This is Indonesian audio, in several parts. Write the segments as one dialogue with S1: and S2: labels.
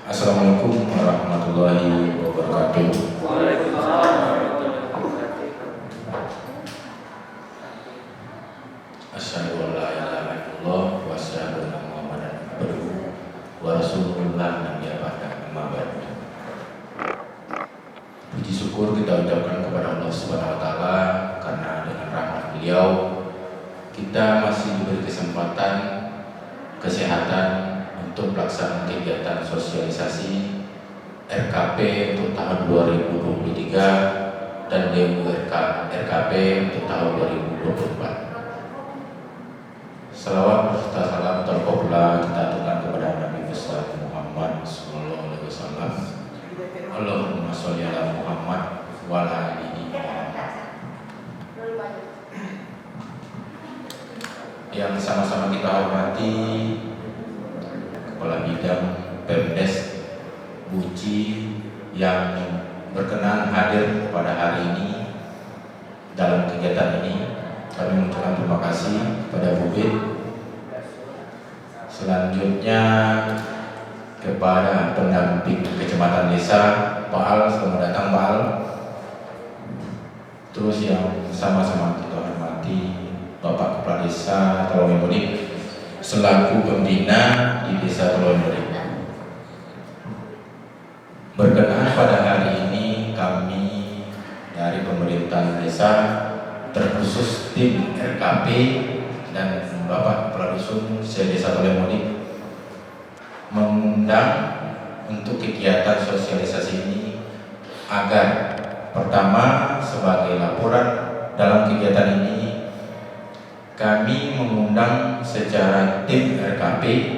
S1: Assalamualaikum warahmatullahi wabarakatuh.
S2: Waalaikumsalam warahmatullahi wabarakatuh.
S1: Asyhadu an la ilaha illallah wa asyhadu anna Muhammadan abduhu wa rasulullah nabiyya ba'da amma ba'du. Puji syukur kita ucapkan kepada Allah Subhanahu wa taala karena dengan rahmat beliau kita masih diberi kesempatan, kesehatan untuk pelaksanaan kegiatan sosialisasi RKP untuk tahun 2023 dan RKP untuk tahun 2024. Salawat serta salam terpopuler kita aturkan kepada Nabi besar Muhammad sallallahu alaihi wasallam. Allahumma sholli ala Muhammad wa ala alihi Muhammad. Yang sama-sama kita hormati Kepala Bidang Pemdes Buci yang berkenan hadir pada hari ini dalam kegiatan ini. Kami mengucapkan terima kasih kepada Bu Bid. Selanjutnya kepada pendamping kecamatan desa Pak Al, selamat datang Pak Al. Terus yang sama-sama kita hormati Bapak Kepala Desa Tolomemudik selaku pembina di Desa Tolomemudik. Berkenan pada hari ini kami dari pemerintahan desa terkhusus tim RKP dan Bapak Kepala Dusun Desa Tolomemudik mengundang untuk kegiatan sosialisasi ini agar pertama sebagai laporan dalam kegiatan ini kami mengundang secara tim RKP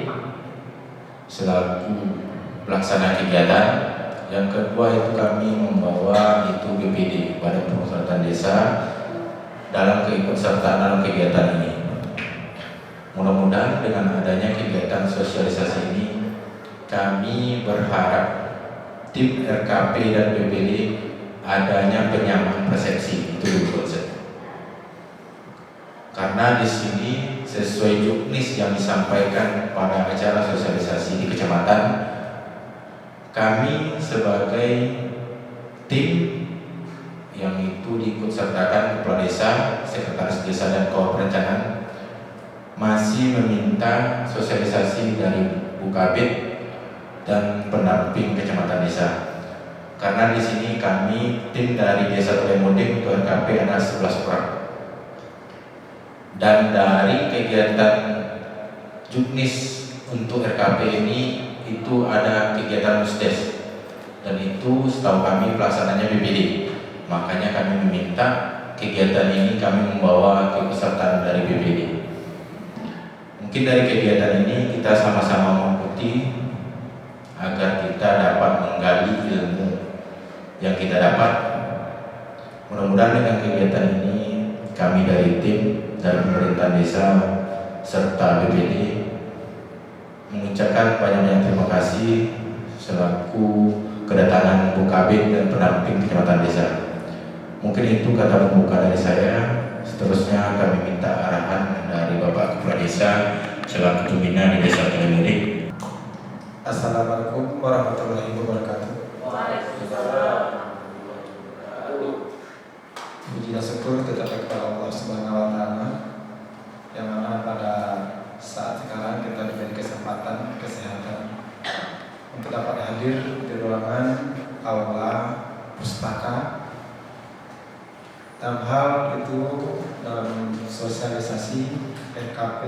S1: selaku pelaksana kegiatan. Yang kedua itu kami membawa itu BPD, Badan Pemusatan Desa, dalam keikutsertaan dalam kegiatan ini. Mudah-mudahan dengan adanya kegiatan sosialisasi ini kami berharap tim RKP dan BPD adanya penyamaan persepsi itu konsep. Karena di sini sesuai juknis yang disampaikan pada acara sosialisasi di kecamatan, kami sebagai tim yang itu diikutsertakan Kepala Desa, Sekretaris Desa dan Kawan Perencanaan masih meminta sosialisasi dari Bu Kabid dan pendamping kecamatan desa. Karena di sini kami tim dari Desa Tolomemudik untuk RKP ada 11 orang. Dan dari kegiatan juknis untuk RKP ini itu ada kegiatan musdes dan itu setahu kami pelaksananya BPD. Makanya kami meminta kegiatan ini kami membawa kepesertaan dari BPD. Mungkin dari kegiatan ini kita sama-sama mengikuti agar kita dapat menggali ilmu yang kita dapat. Mudah-mudahan dengan kegiatan ini kami dari tim dari pemerintahan desa serta BPD mengucapkan banyak terima kasih selaku kedatangan Bu Kabid dan pendamping kecamatan desa. Mungkin itu kata pembuka dari saya. Seterusnya kami minta arahan dari Bapak Kepala Desa selaku pembina di Desa Tolomemudik.
S3: Assalamualaikum warahmatullahi wabarakatuh.
S2: Waalaikumsalam.
S3: Puji dan syukur kita kepada Allah Subhanahu wa taala yang mana pada saat sekarang kita diberi kesempatan kesehatan untuk dapat hadir di ruangan aula pustaka dalam hal itu dalam sosialisasi RKP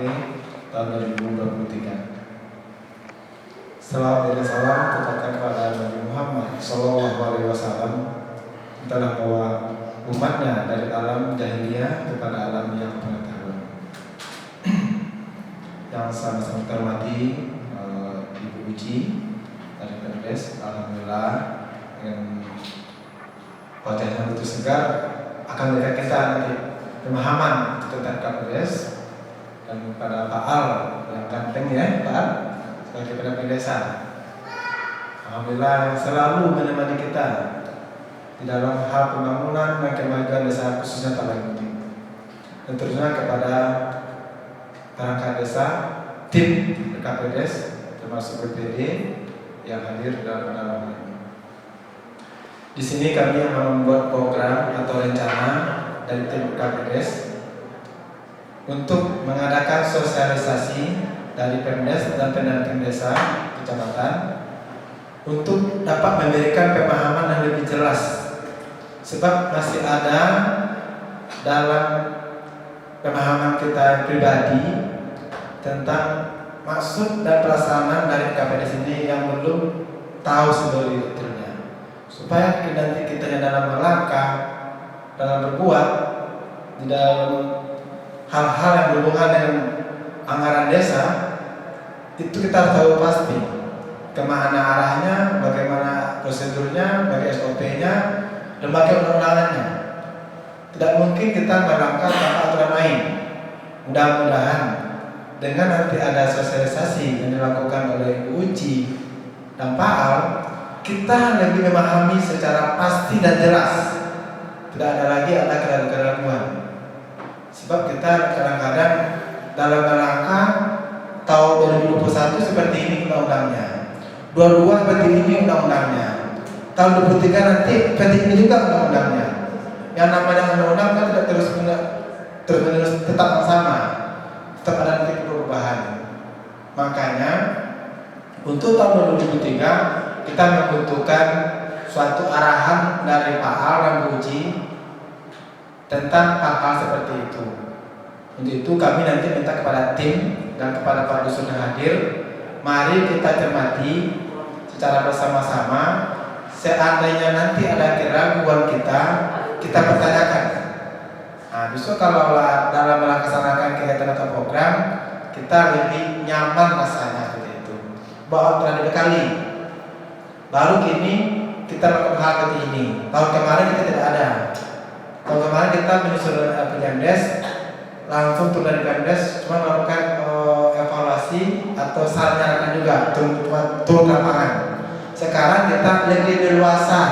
S3: tahun 2023. Salam dan salam terkatkan kepada Nabi Muhammad Sallallahu Alaihi Wasallam telah bawa umatnya dari alam jahiliyah kepada alam yang pengetahuan. Yang sama-sama terhormati Ibu Uci dari Pemdes, alhamdulillah dengan wajahnya begitu segar akan memberikan kita nanti pemahaman tentang Pemdes dan kepada Pak Al yang ganteng ya Pak Al sebagai pendamping desa. Alhamdulillah selalu menemani kita di dalam hal pembangunan dan kemajuan desa khususnya Tolomemudik. Dan terusnya kepada perangkat desa, tim RKPDes termasuk BPD yang hadir dalam ini. Di sini kami akan membuat program atau rencana dari tim KPDes untuk mengadakan sosialisasi dari Pemdes dan pendamping desa kecamatan untuk dapat memberikan pemahaman yang lebih jelas, sebab masih ada dalam pemahaman kita pribadi tentang maksud dan pelaksanaan dari KPDes ini yang belum tahu seluruh detailnya. Supaya nanti kita dalam melangkah, dalam berbuat di dalam hal-hal yang berhubungan dengan anggaran desa, itu kita tahu pasti kemana arahnya, bagaimana prosedurnya, bagaimana SOP-nya, dan bagaimana undang-undangannya. Tidak mungkin kita melangkah tanpa aturan main. Mudah-mudahan dengan nanti ada sosialisasi yang dilakukan oleh Ibu Uci dan Pak Al, kita lebih memahami secara pasti dan jelas. Tidak ada lagi ada keraguan-keraguan. Sebab kita kadang-kadang dalam rangka tahun 2021 seperti ini undang-undangnya, 22 seperti ini undang-undangnya, tahun 23 nanti seperti ini juga undang-undangnya. Yang namanya undang-undang kan tidak terus tetap sama, tetap ada nanti perubahan. Makanya untuk tahun 2023 kita membutuhkan suatu arahan dari Pak Al dan Bu Uci tentang hal-hal seperti itu. Untuk itu kami nanti minta kepada tim dan kepada para dusun yang hadir, mari kita cermati secara bersama-sama. Seandainya nanti ada keraguan kita pertanyakan. Nah, besok kalau dalam melaksanakan kegiatan atau program, kita lebih nyaman rasanya seperti itu. Bahwa telah dibekali. Baru kini kita melakukan hal seperti ini. Tahun kemarin kita tidak ada. Tahun kemarin kita menyusun Pemdes, langsung turun dari Pemdes, cuma melakukan evaluasi atau saran juga turun ke lapangan. Sekarang kita lebih leluasa,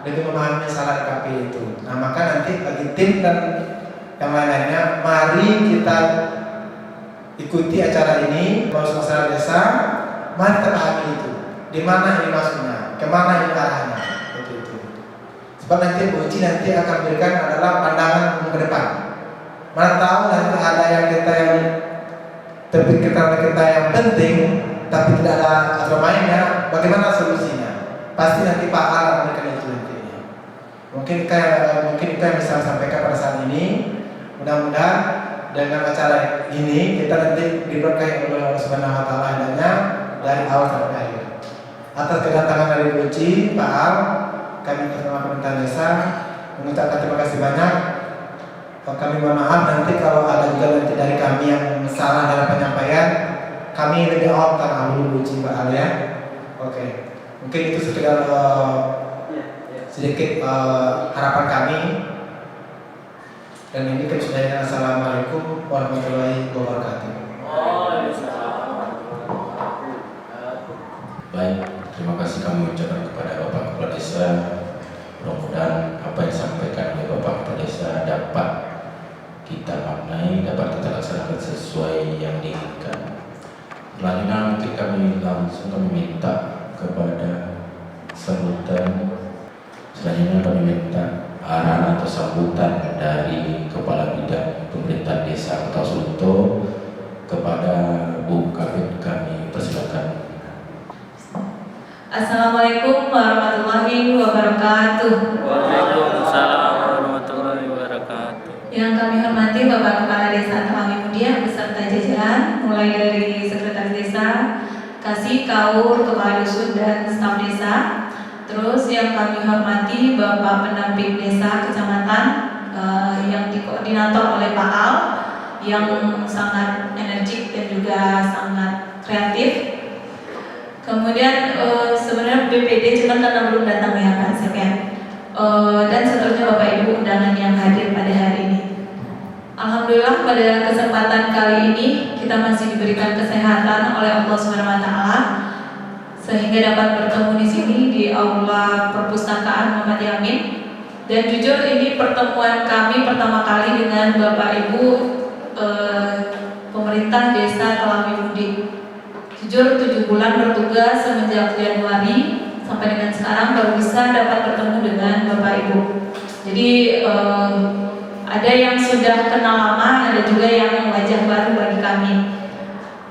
S3: lebih memahami masalah KP itu. Nah, maka nanti bagi tim dan yang lain-lainnya, mari kita ikuti acara ini, bahwa masalah desa, mari kita pahami itu. Di mana ini maksudnya, kemana ini arahnya, seperti itu. Sebab nanti Bu Uci nanti akan berikan adalah pandangan ke depan. Mana tahu nanti ada yang kita yang penting, tapi tidak ada aturan mainnya, bagaimana solusinya? Pasti nanti Pak Al akan memberikan itu nantinya. Mungkin kita yang bisa sampaikan pada saat ini. Mudah-mudahan dengan acara ini kita nanti diberkahi oleh Allah Subhanahu Wa Taala adanya dari awal sampai akhir. Atas kedatangan dari Bu Uci, Pak Al, kami terima pemerintahan desa mengucapkan terima kasih banyak. Kami mohon maaf nanti kalau ada juga nanti dari kami yang salah dalam penyampaian, kami lebih awal tangan dulu Bu Uci, Pak Al ya. Oke, mungkin itu sekedar sedikit harapan kami. Dan ini kesudahannya. Assalamualaikum warahmatullahi wabarakatuh.
S1: Baik, terima kasih kami ucapkan kepada Bapak Kepala Desa. Mudah-mudahan apa yang disampaikan oleh Bapak Kepala Desa dapat kita maknai, dapat kita laksanakan sesuai yang diinginkan. Selanjutnya mungkin kami minta kepada sambutan. Selanjutnya kami minta arahan atau sambutan dari Kepala Bidang Pemerintahan Desa Kota Suluto kepada Bu Kabid, kami persilakan.
S4: Assalamualaikum warahmatullahi wabarakatuh.
S2: Waalaikumsalam warahmatullahi wabarakatuh.
S4: Yang kami hormati Bapak Kepala Desa Temangi Mudia beserta jajaran, mulai dari Sekretaris Desa, Kasih, Kaur, Kepala Dusun dan staf desa. Terus yang kami hormati Bapak Pendamping Desa Kecamatan yang dikoordinator oleh Pak Al, yang sangat energik dan juga sangat kreatif. Kemudian sebenarnya BPD cuma karena belum datang ya Pak Sekjen. Dan seterusnya Bapak Ibu undangan yang hadir pada hari ini. Alhamdulillah pada kesempatan kali ini kita masih diberikan kesehatan oleh Allah Subhanahu Wa Taala sehingga dapat bertemu di sini di aula perpustakaan Muhammad Yamin. Dan jujur ini pertemuan kami pertama kali dengan Bapak Ibu pemerintah Desa Telangi Mudi. Jujur 7 bulan bertugas semenjak Januari sampai dengan sekarang baru bisa dapat bertemu dengan Bapak Ibu. Jadi ada yang sudah kenal lama, ada juga yang wajah baru bagi kami.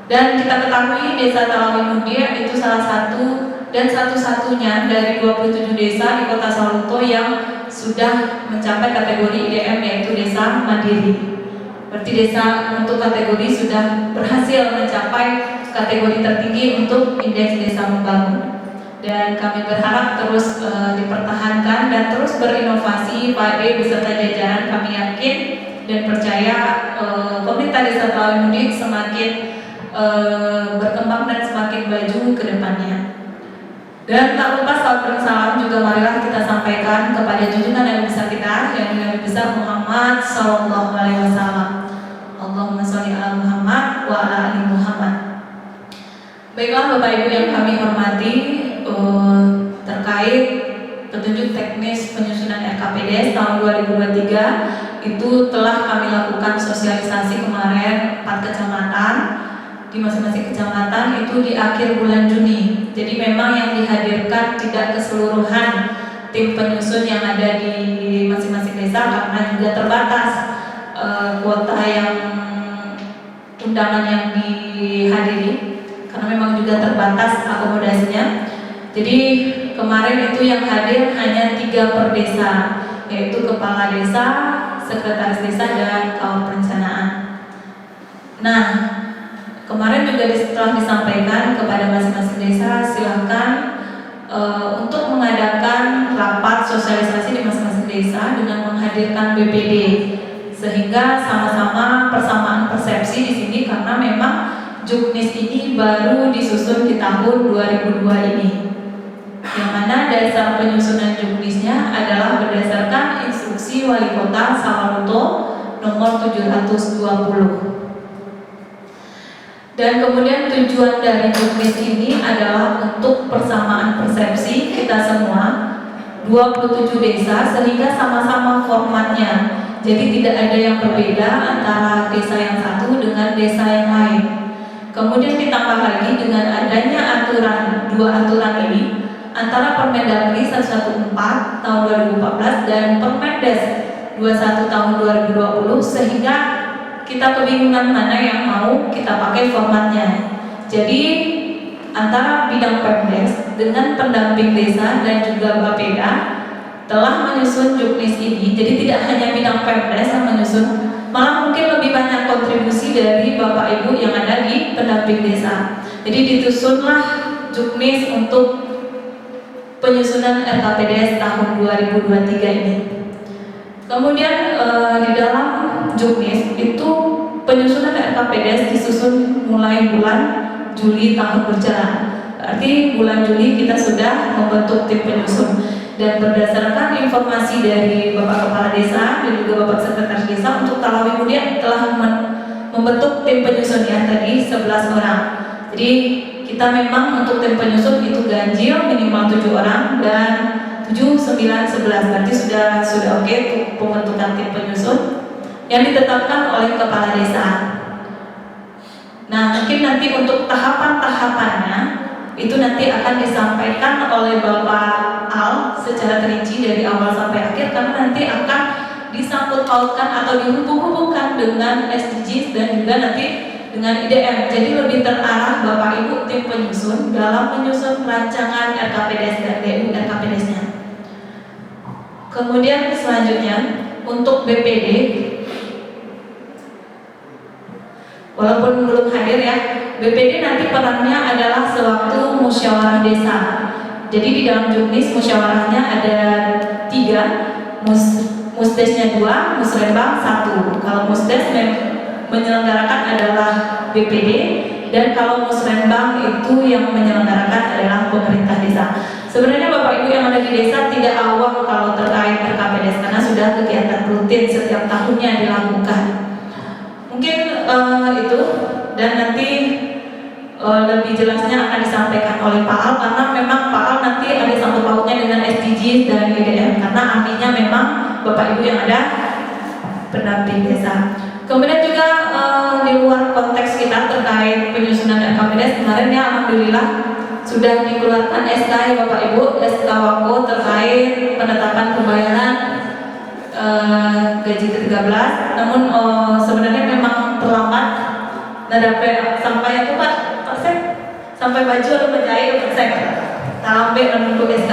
S4: Dan kita ketahui Desa Talawi Mudia itu salah satu dan satu-satunya dari 27 desa di Kota Sawalunto yang sudah mencapai kategori IDM, yaitu desa mandiri. Berarti desa untuk kategori sudah berhasil mencapai kategori tertinggi untuk indeks desa membangun. Dan kami berharap terus dipertahankan dan terus berinovasi. Pak Ade beserta jajaran, kami yakin dan percaya pemerintah Desa Talawi Mudia semakin berkembang dan semakin maju ke depannya. Dan tak lupa salam dan salam juga marilah kita sampaikan kepada junjungan Nabi besar kita, yang Nabi besar Muhammad Sallallahu Alaihi Wasallam. Allahumma sholli ala Muhammad wa ala ali Muhammad. Baiklah Bapak Ibu yang kami hormati, terkait petunjuk teknis penyusunan RKPDS tahun 2023 itu telah kami lakukan sosialisasi kemarin 4 kecamatan. Di masing-masing kecamatan itu di akhir bulan Juni. Jadi memang yang dihadirkan tidak keseluruhan tim penyusun yang ada di masing-masing desa karena juga terbatas kuota yang undangan yang dihadiri, karena memang juga terbatas akomodasinya. Jadi kemarin itu yang hadir hanya 3 per desa, yaitu kepala desa, sekretaris desa, dan kaum perencanaan. Nah, kemarin juga setelah disampaikan kepada masing-masing desa, silakan untuk mengadakan rapat sosialisasi di masing-masing desa dengan menghadirkan BPD, sehingga sama-sama persamaan persepsi di sini, karena memang Juknis ini baru disusun di tahun 2002 ini, yang mana dasar penyusunan Juknisnya adalah berdasarkan instruksi Wali Kota Sawalunto nomor 720. Dan kemudian tujuan dari Juknis ini adalah untuk persamaan persepsi kita semua 27 desa, sehingga sama-sama formatnya. Jadi tidak ada yang berbeda antara desa yang satu dengan desa yang lain. Kemudian ditambah lagi dengan adanya aturan, 2 aturan ini antara Permendagri 114 tahun 2014 dan Permendes 21 tahun 2020, sehingga kita kebingungan mana yang mau kita pakai formatnya. Jadi antara bidang Permendes dengan pendamping desa dan juga Bapeda telah menyusun Juknis ini. Jadi tidak hanya bidang Permendes yang menyusun, malah mungkin lebih banyak kontribusi dari Bapak Ibu yang ada di pendamping desa. Jadi disusunlah Juknis untuk penyusunan RKPDS tahun 2023 ini. Kemudian di dalam Juknis itu penyusunan RKPDS disusun mulai bulan Juli tahun berjalan. Berarti bulan Juli kita sudah membentuk tim penyusun, dan berdasarkan informasi dari Bapak Kepala Desa dan juga Bapak Sekretaris Desa, untuk Talawi Mudia telah membentuk tim penyusun yang tadi 11 orang. Jadi kita memang untuk tim penyusun itu ganjil minimal 7 orang dan 7, 9, 11, berarti sudah oke untuk pembentukan tim penyusun yang ditetapkan oleh Kepala Desa. Nah, mungkin nanti untuk tahapan-tahapannya itu nanti akan disampaikan oleh Bapak Al secara terinci dari awal sampai akhir, karena nanti akan disangkut pautkan atau dihubung-hubungkan dengan SDGs dan juga nanti dengan IDM. Jadi lebih terarah Bapak Ibu tim penyusun dalam menyusun rancangan RKPDS dan DU RKPDS-nya. Kemudian selanjutnya untuk BPD, walaupun belum hadir ya, BPD nanti perannya adalah sewaktu musyawarah desa. Jadi di dalam Juknis musyawarahnya ada 3, musdesnya 2, musrembang 1. Kalau musdes menyelenggarakan adalah BPD, dan kalau musrembang itu yang menyelenggarakan adalah pemerintah desa. Sebenarnya Bapak Ibu yang ada di desa tidak awam kalau terkait RKPDS, karena sudah kegiatan rutin setiap tahunnya dilakukan. Mungkin itu, dan nanti lebih jelasnya akan disampaikan oleh Pak Al, karena memang Pak Al nanti ada sangkut pautnya dengan SDGs dan IDM, karena ahlinya memang Bapak Ibu yang ada pendamping desa. Kemudian juga di luar konteks kita terkait penyusunan RKPDS, kemarin ya alhamdulillah sudah dikeluarkan SK ya Bapak Ibu, SK Wako terkait penetapan pembayaran gaji ke-13. Namun sebenarnya memang terlambat. Sampai itu Pak Sek, sampai baju atau menjahit Pak Sek, sampai menunggu SK.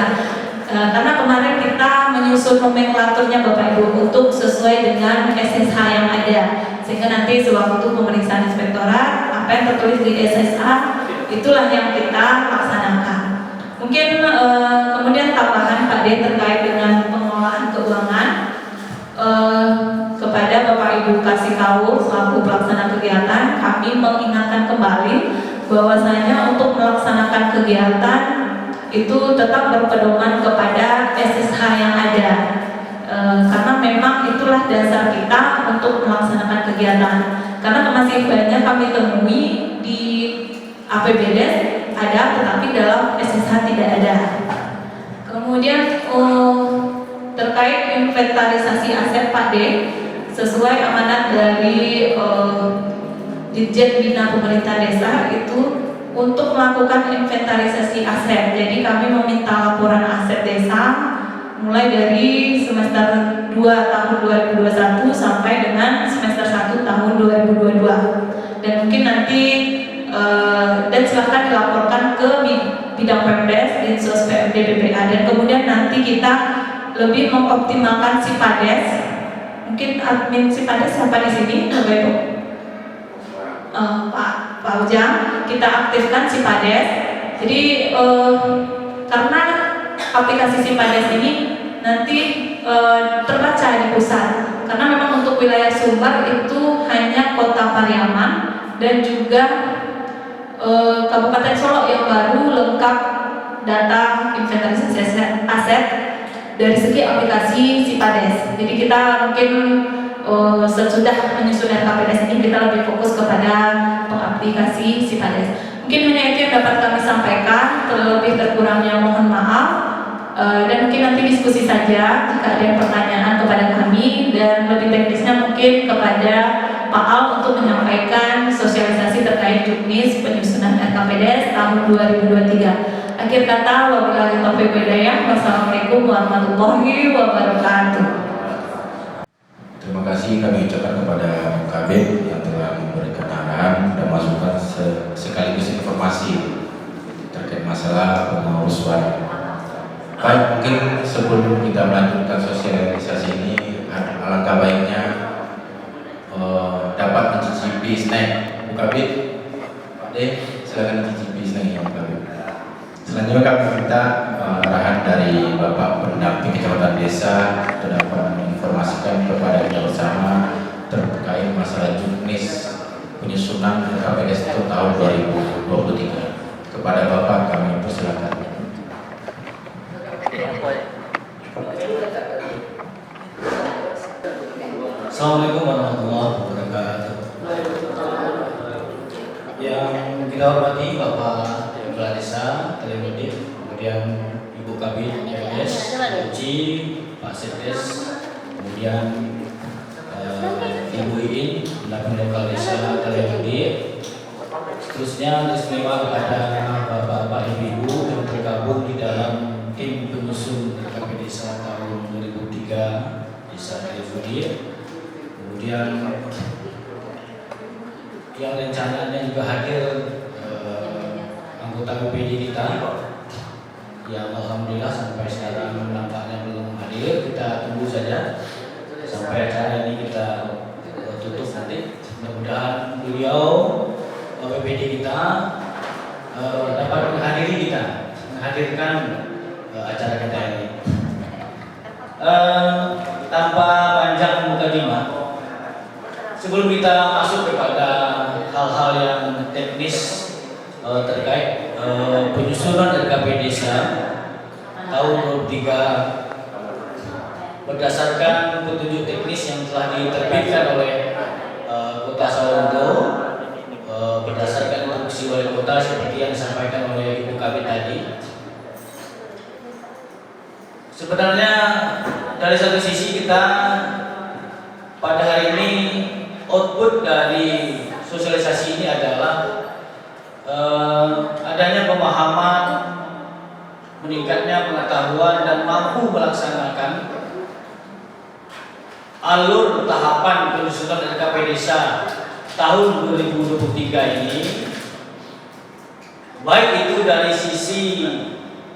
S4: Karena kemarin kita menyusun nomenklaturnya Bapak Ibu untuk sesuai dengan SSH yang ada, sehingga nanti sewaktu pemeriksaan inspektorat apa yang tertulis di SSH itulah yang kita laksanakan. Mungkin kemudian tambahan Pak D terkait dengan pengelolaan keuangan, kepada Bapak Ibu Kasih Kaur selaku pelaksana kegiatan, kami mengingatkan kembali bahwasanya untuk melaksanakan kegiatan itu tetap berpedoman kepada SSH yang ada, karena memang itulah dasar kita untuk melaksanakan kegiatan. Karena masih banyak kami temui di APBDes ada, tetapi dalam SSH tidak ada. Kemudian terkait inventarisasi aset Pak D, sesuai amanat dari Ditjen Bina Pemerintah Desa itu untuk melakukan inventarisasi aset. Jadi kami meminta laporan aset desa mulai dari semester 2 tahun 2021 sampai dengan semester 1 tahun 2022. Dan mungkin nanti dan silahkan dilaporkan ke bidang Pemdes, Dinsos PMD BPA, dan kemudian nanti kita lebih mengoptimalkan Sipades. Mungkin admin Sipades siapa di sini, Bapak Ibu? Pak Ujang, kita aktifkan Sipades. Jadi karena aplikasi Sipades ini nanti terbaca di pusat, karena memang untuk wilayah Sumbar itu hanya Kota Pariaman dan juga Kabupaten Solok yang baru lengkap data inventarisasi aset dari segi aplikasi Sipades. Jadi kita mungkin sesudah menyusun RKPDS ini kita lebih fokus kepada pengaplikasi Sipades. Mungkin hanya itu yang dapat kami sampaikan, terlebih terkurangnya mohon maaf. Dan mungkin nanti diskusi saja jika ada pertanyaan kepada kami, dan lebih teknisnya mungkin kepada Pak Al untuk menyampaikan sosialisasi terkait juknis penyusunan RKPDS tahun 2023. Akhir kata, wabillahi taufiq wal hidayah. Wassalamualaikum warahmatullahi wabarakatuh.
S1: Terima kasih kami ucapkan kepada Kabid yang telah memberikan arahan dan masukan sekaligus informasi terkait masalah pengurus suara. Baik, mungkin sebelum kita melanjutkan sosialisasi ini, alangkah baiknya dapat mencicipi snack Bu Kabid. Pak D, silakan mencicipi snacknya Bu Kabid.
S3: Selanjutnya kami minta
S1: Arahan dari Bapak Pendamping Kecamatan Desa dapat menginformasikan kepada kita bersama terkait masalah juknis penyusunan RKPDS untuk tahun 2023. Kepada Bapak kami persilakan.
S5: Assalamualaikum warahmatullahi wabarakatuh. Yang kita hormati Bapak Kepala Desa, Telemudik, kemudian Ibu Kabid FDS, Uci, Pak Sekdes, kemudian Ibu Iin, Pendamping Lokal Desa Telemudik. Seterusnya istimewa kepada Bapak-Bapak Ibu yang tergabung di dalam tim penyusun RKP Desa tahun 2003 Desa Telemudik. Kemudian yang rencananya juga hadir anggota BPD kita yang alhamdulillah sampai sekarang nampaknya belum hadir. Kita tunggu saja sampai acara ini kita tutup nanti. Mudah-mudahan beliau BPD kita dapat menghadirkan acara kita ini. Tanpa panjang mukadimah, sebelum kita masuk kepada hal-hal yang teknis terkait penyusunan RKP Desa tahun 2023 berdasarkan petunjuk teknis yang telah diterbitkan oleh Kota Sawalunto, berdasarkan instruksi wali kota seperti yang disampaikan oleh Ibu Kabid tadi. Sebenarnya dari satu sisi kita pada hari ini output dari pemahaman, meningkatnya pengetahuan dan mampu melaksanakan alur tahapan penyusunan RKP Desa tahun 2023 ini, baik itu dari sisi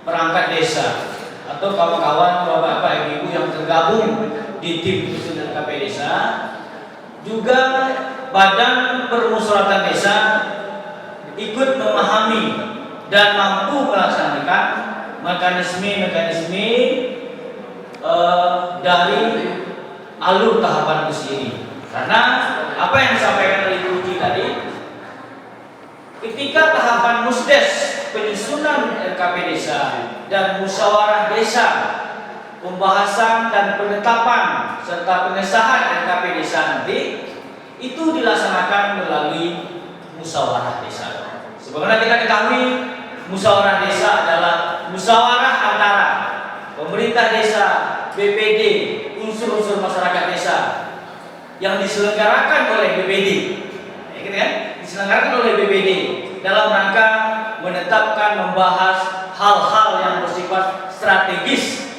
S5: perangkat desa atau kawan-kawan bapak-bapak ibu yang tergabung di tim penyusunan RKP Desa, juga Badan Permusyawaratan Desa ikut memahami dan mampu melaksanakan mekanisme dari alur tahapan itu sendiri. Karena apa yang disampaikan oleh Ibu Uci tadi, ketika tahapan musdes penyusunan RKP Desa dan musyawarah desa, pembahasan dan penetapan serta pengesahan RKP Desa nanti itu dilaksanakan melalui musyawarah desa. Sebagaimana kita ketahui, musyawarah desa adalah musyawarah antara pemerintah desa, BPD, unsur-unsur masyarakat desa yang diselenggarakan oleh BPD, ya, gitu kan? Diselenggarakan oleh BPD dalam rangka menetapkan, membahas hal-hal yang bersifat strategis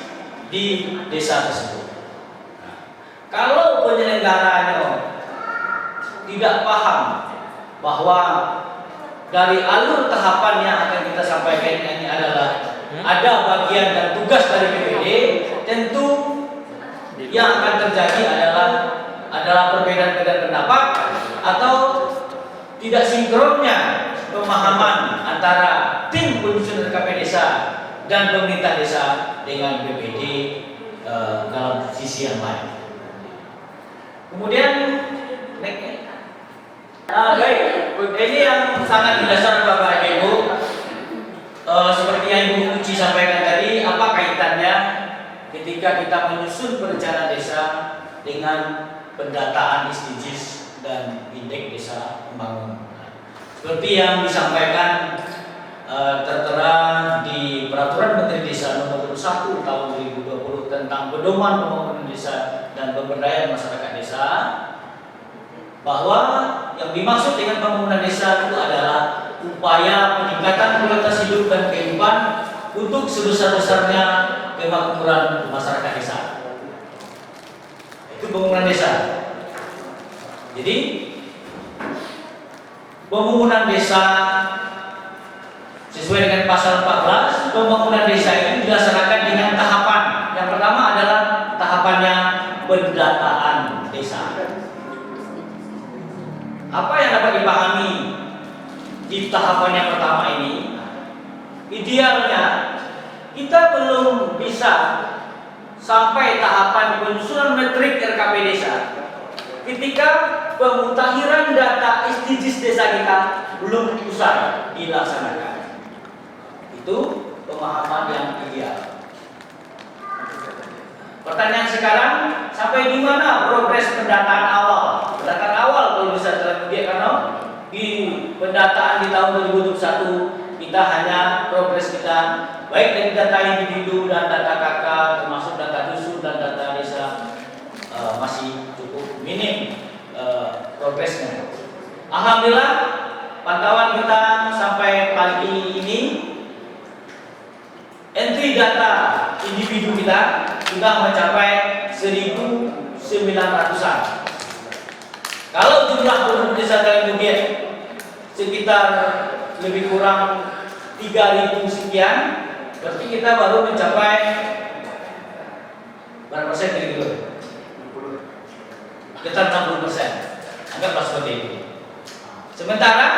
S5: di desa tersebut. Nah, kalau penyelenggaranya tidak paham bahwa dari alur tahapan yang akan kita sampaikan ini adalah ada bagian dan tugas dari BPD, tentu yang akan terjadi adalah perbedaan-perbedaan pendapat atau tidak sinkronnya pemahaman antara tim penyusun RKP Desa dan pemerintah desa dengan BPD dalam sisi yang lain. Kemudian baik, ini yang sangat mendasar Bapak Ibu. Seperti yang Ibu Uci sampaikan tadi, apa kaitannya ketika kita menyusun perencanaan desa dengan pendataan SDGs dan indeks desa pembangunan? Seperti yang disampaikan tertera di Peraturan Menteri Desa Nomor 1 Tahun 2020 tentang pedoman pembangunan desa dan pemberdayaan masyarakat desa, bahwa yang dimaksud dengan pembangunan desa itu adalah upaya peningkatan kualitas hidup dan kehidupan untuk sebesar-besarnya kemakmuran masyarakat desa. Itu pembangunan desa. Jadi pembangunan desa sesuai dengan pasal 14, pembangunan desa itu dilaksanakan dengan tahapan. Yang pertama adalah tahapannya pendataan desa. Apa yang dapat dipahami di tahapan yang pertama ini? Idealnya kita belum bisa sampai tahapan penyusunan metrik RKP Desa ketika pemutakhiran data SDGs desa kita belum usai dilaksanakan. Itu pemahaman yang ideal. Pertanyaan sekarang, sampai di mana progres pendataan awal? Pendataan awal kalau bisa terlihat, karena di pendataan di tahun 2021 kita hanya progres kita baik dari data individu dan data KK, termasuk data dusun dan data desa masih cukup minim progresnya. Alhamdulillah pantauan kita sampai pagi ini entry data individu kita sudah mencapai 1.900-an. Kalau jumlah penduduk desa Talembugien sekitar lebih kurang 3.000 sekian, berarti kita baru mencapai berapa persen kira-kira? Sekitar 60%. Anggaplah seperti itu. Sementara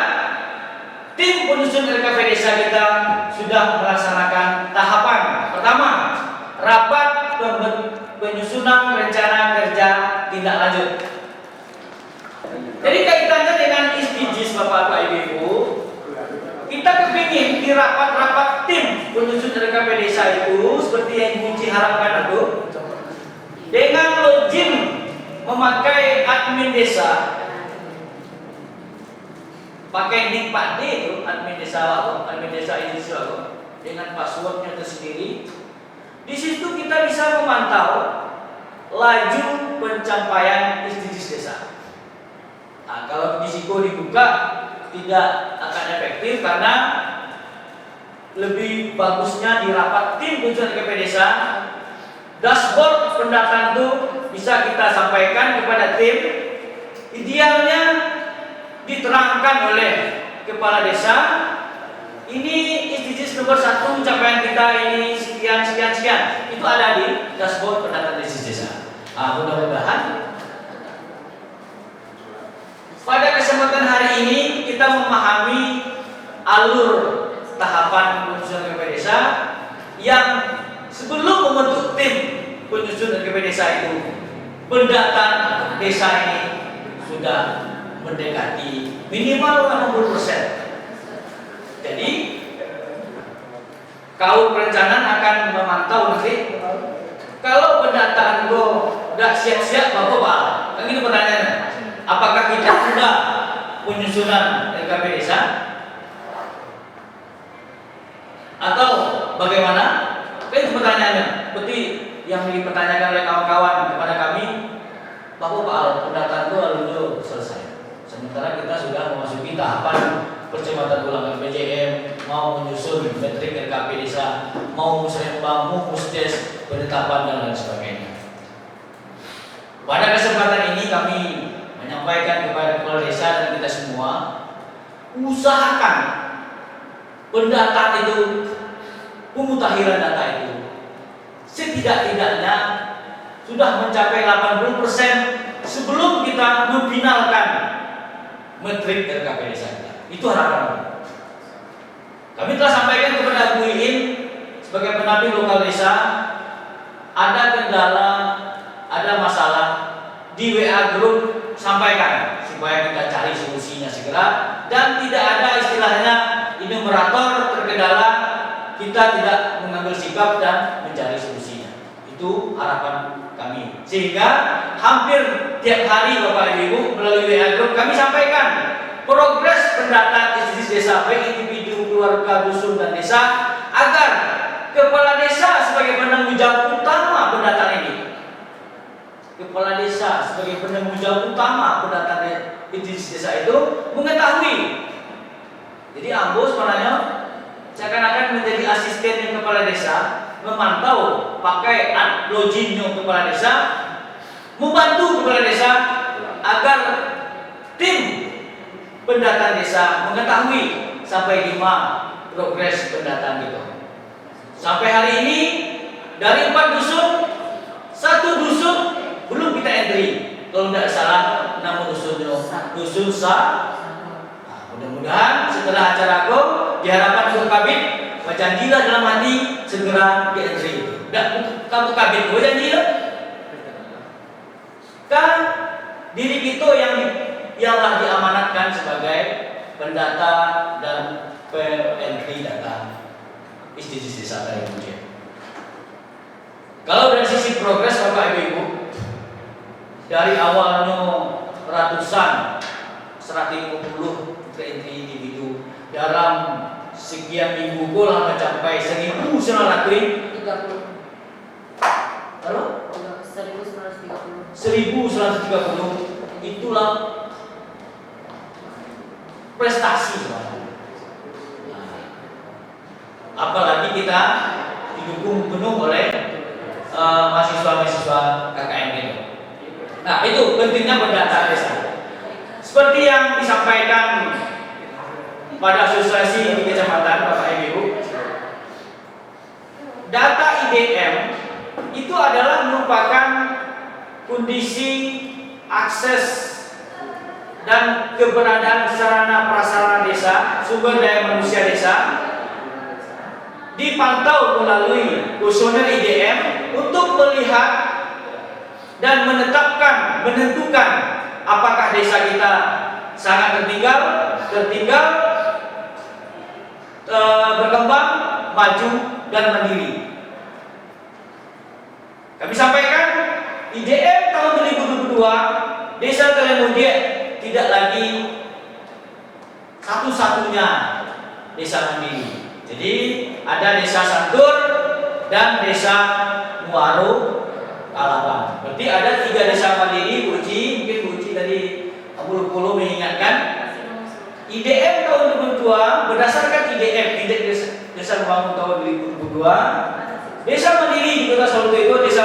S5: tim penyusun RKP Desa kita sudah melaksanakan tahapan pertama, rapat penyusunan rencana kerja tindak lanjut. Jadi kaitannya dengan SDGs Bapak Ibu, kita kepingin di rapat-rapat tim penyusun RKP Desa itu seperti yang Kunci harapkan itu, dengan login memakai admin desa, pakai nik Pak D itu admin desa ini dengan passwordnya tersendiri. Di situ kita bisa memantau laju pencapaian SDGs desa. Nah, kalau risiko dibuka tidak akan efektif karena
S6: lebih bagusnya di rapat tim kunjungan RKP desa, dashboard pendataan itu bisa kita sampaikan kepada tim. Idealnya diterangkan oleh kepala desa, ini SDGs nomor 1 capaian kita ini sekian sekian sekian. Itu ada di dashboard pendataan desa. Mudah-mudahan pada kesempatan hari ini kita memahami alur tahapan penyusunan RKP desa yang sebelum membentuk tim penyusun RKP desa itu, pendataan desa ini sudah mendekati minimal 60%. Jadi kaum perencanaan akan memantau nanti. Kalau pendataan itu udah siap-siap, Bapak, kan gitu pertanyaannya. Apakah kita sudah penyusunan RKP desa? Atau bagaimana? Itu pertanyaannya. Seperti yang dipertanyakan oleh kawan-kawan kepada kami, Bapak, pendataan itu alurnya selesai. Sementara kita sudah memasuki tahapan percepatan ulangan PJM, mau menyusun metrik RKP desa, mau musrembang, mau musdes, penetapan dan lain sebagainya. Pada kesempatan ini kami menyampaikan kepada kepala desa dan kita semua, usahakan pendataan itu, pemutakhiran data itu setidak-tidaknya sudah mencapai 80% sebelum kita memfinalkan metrik RKP desa kita. Itu harapan kami. Telah sampaikan kepada Bu Iin sebagai pendamping lokal desa, ada kendala, ada masalah di WA grup, sampaikan supaya kita cari solusinya segera, dan tidak ada istilahnya enumerator terkendala, kita tidak mengambil sikap dan mencari solusinya. Itu harapan kami, sehingga hampir tiap hari Bapak Ibu melalui WA grup kami sampaikan progres pendataan SDGs desa, baik individu, keluarga, dusun dan desa, agar kepala desa sebagai penanggung jawab utama pendataan ini, kepala desa sebagai penanggung jawab utama pendataan SDGs desa itu mengetahui. Jadi Ambo sebenarnya seakan-akan menjadi asisten kepala desa, memantau pakai login kepala desa, membantu kepala desa agar tim pendataan desa mengetahui sampai di mana progres pendataan itu. Sampai hari ini dari 4 dusun, 1 dusun belum kita entry. Kalau tidak salah 6 dusun sah. Mudah-mudahan setelah acara go diharapkan untuk kabin berjanjilah dalam hati segera di entry. Dan kamu kabin gue janjilah. Kan diri kita yang diamanatkan sebagai pendata dan entry data SDGs desa dari Pujian. Kalau dari sisi progres Bapak Ibu, dari awalnya ratusan 150 ke entry individu, dalam sekian minggu golah mencapai 1.930. Halo? 1.930. Itulah prestasi. Apalagi kita didukung penuh oleh mahasiswa-mahasiswa KKN ini. Nah, itu pentingnya pendata desa. Seperti yang disampaikan pada asosiasi di kecamatan Bapak Ibu, data IDM itu adalah merupakan kondisi akses dan keberadaan sarana prasarana desa, sumber daya manusia desa, dipantau melalui kuesioner IDM untuk melihat dan menentukan apakah desa kita sangat tertinggal, berkembang, maju dan mandiri. Kami sampaikan IDM tahun 2022 desa Telemudia tidak lagi satu-satunya desa mandiri. Jadi ada desa Santur dan desa Muaro Kalaban. Berarti ada 3 desa mandiri. Mungkin Bu Uci tadi Abul mengingatkan IDM tahun 2022 berdasarkan IDM indeks Desa Membangun tahun 2022. Desa Mandiri di Kota Solo itu Desa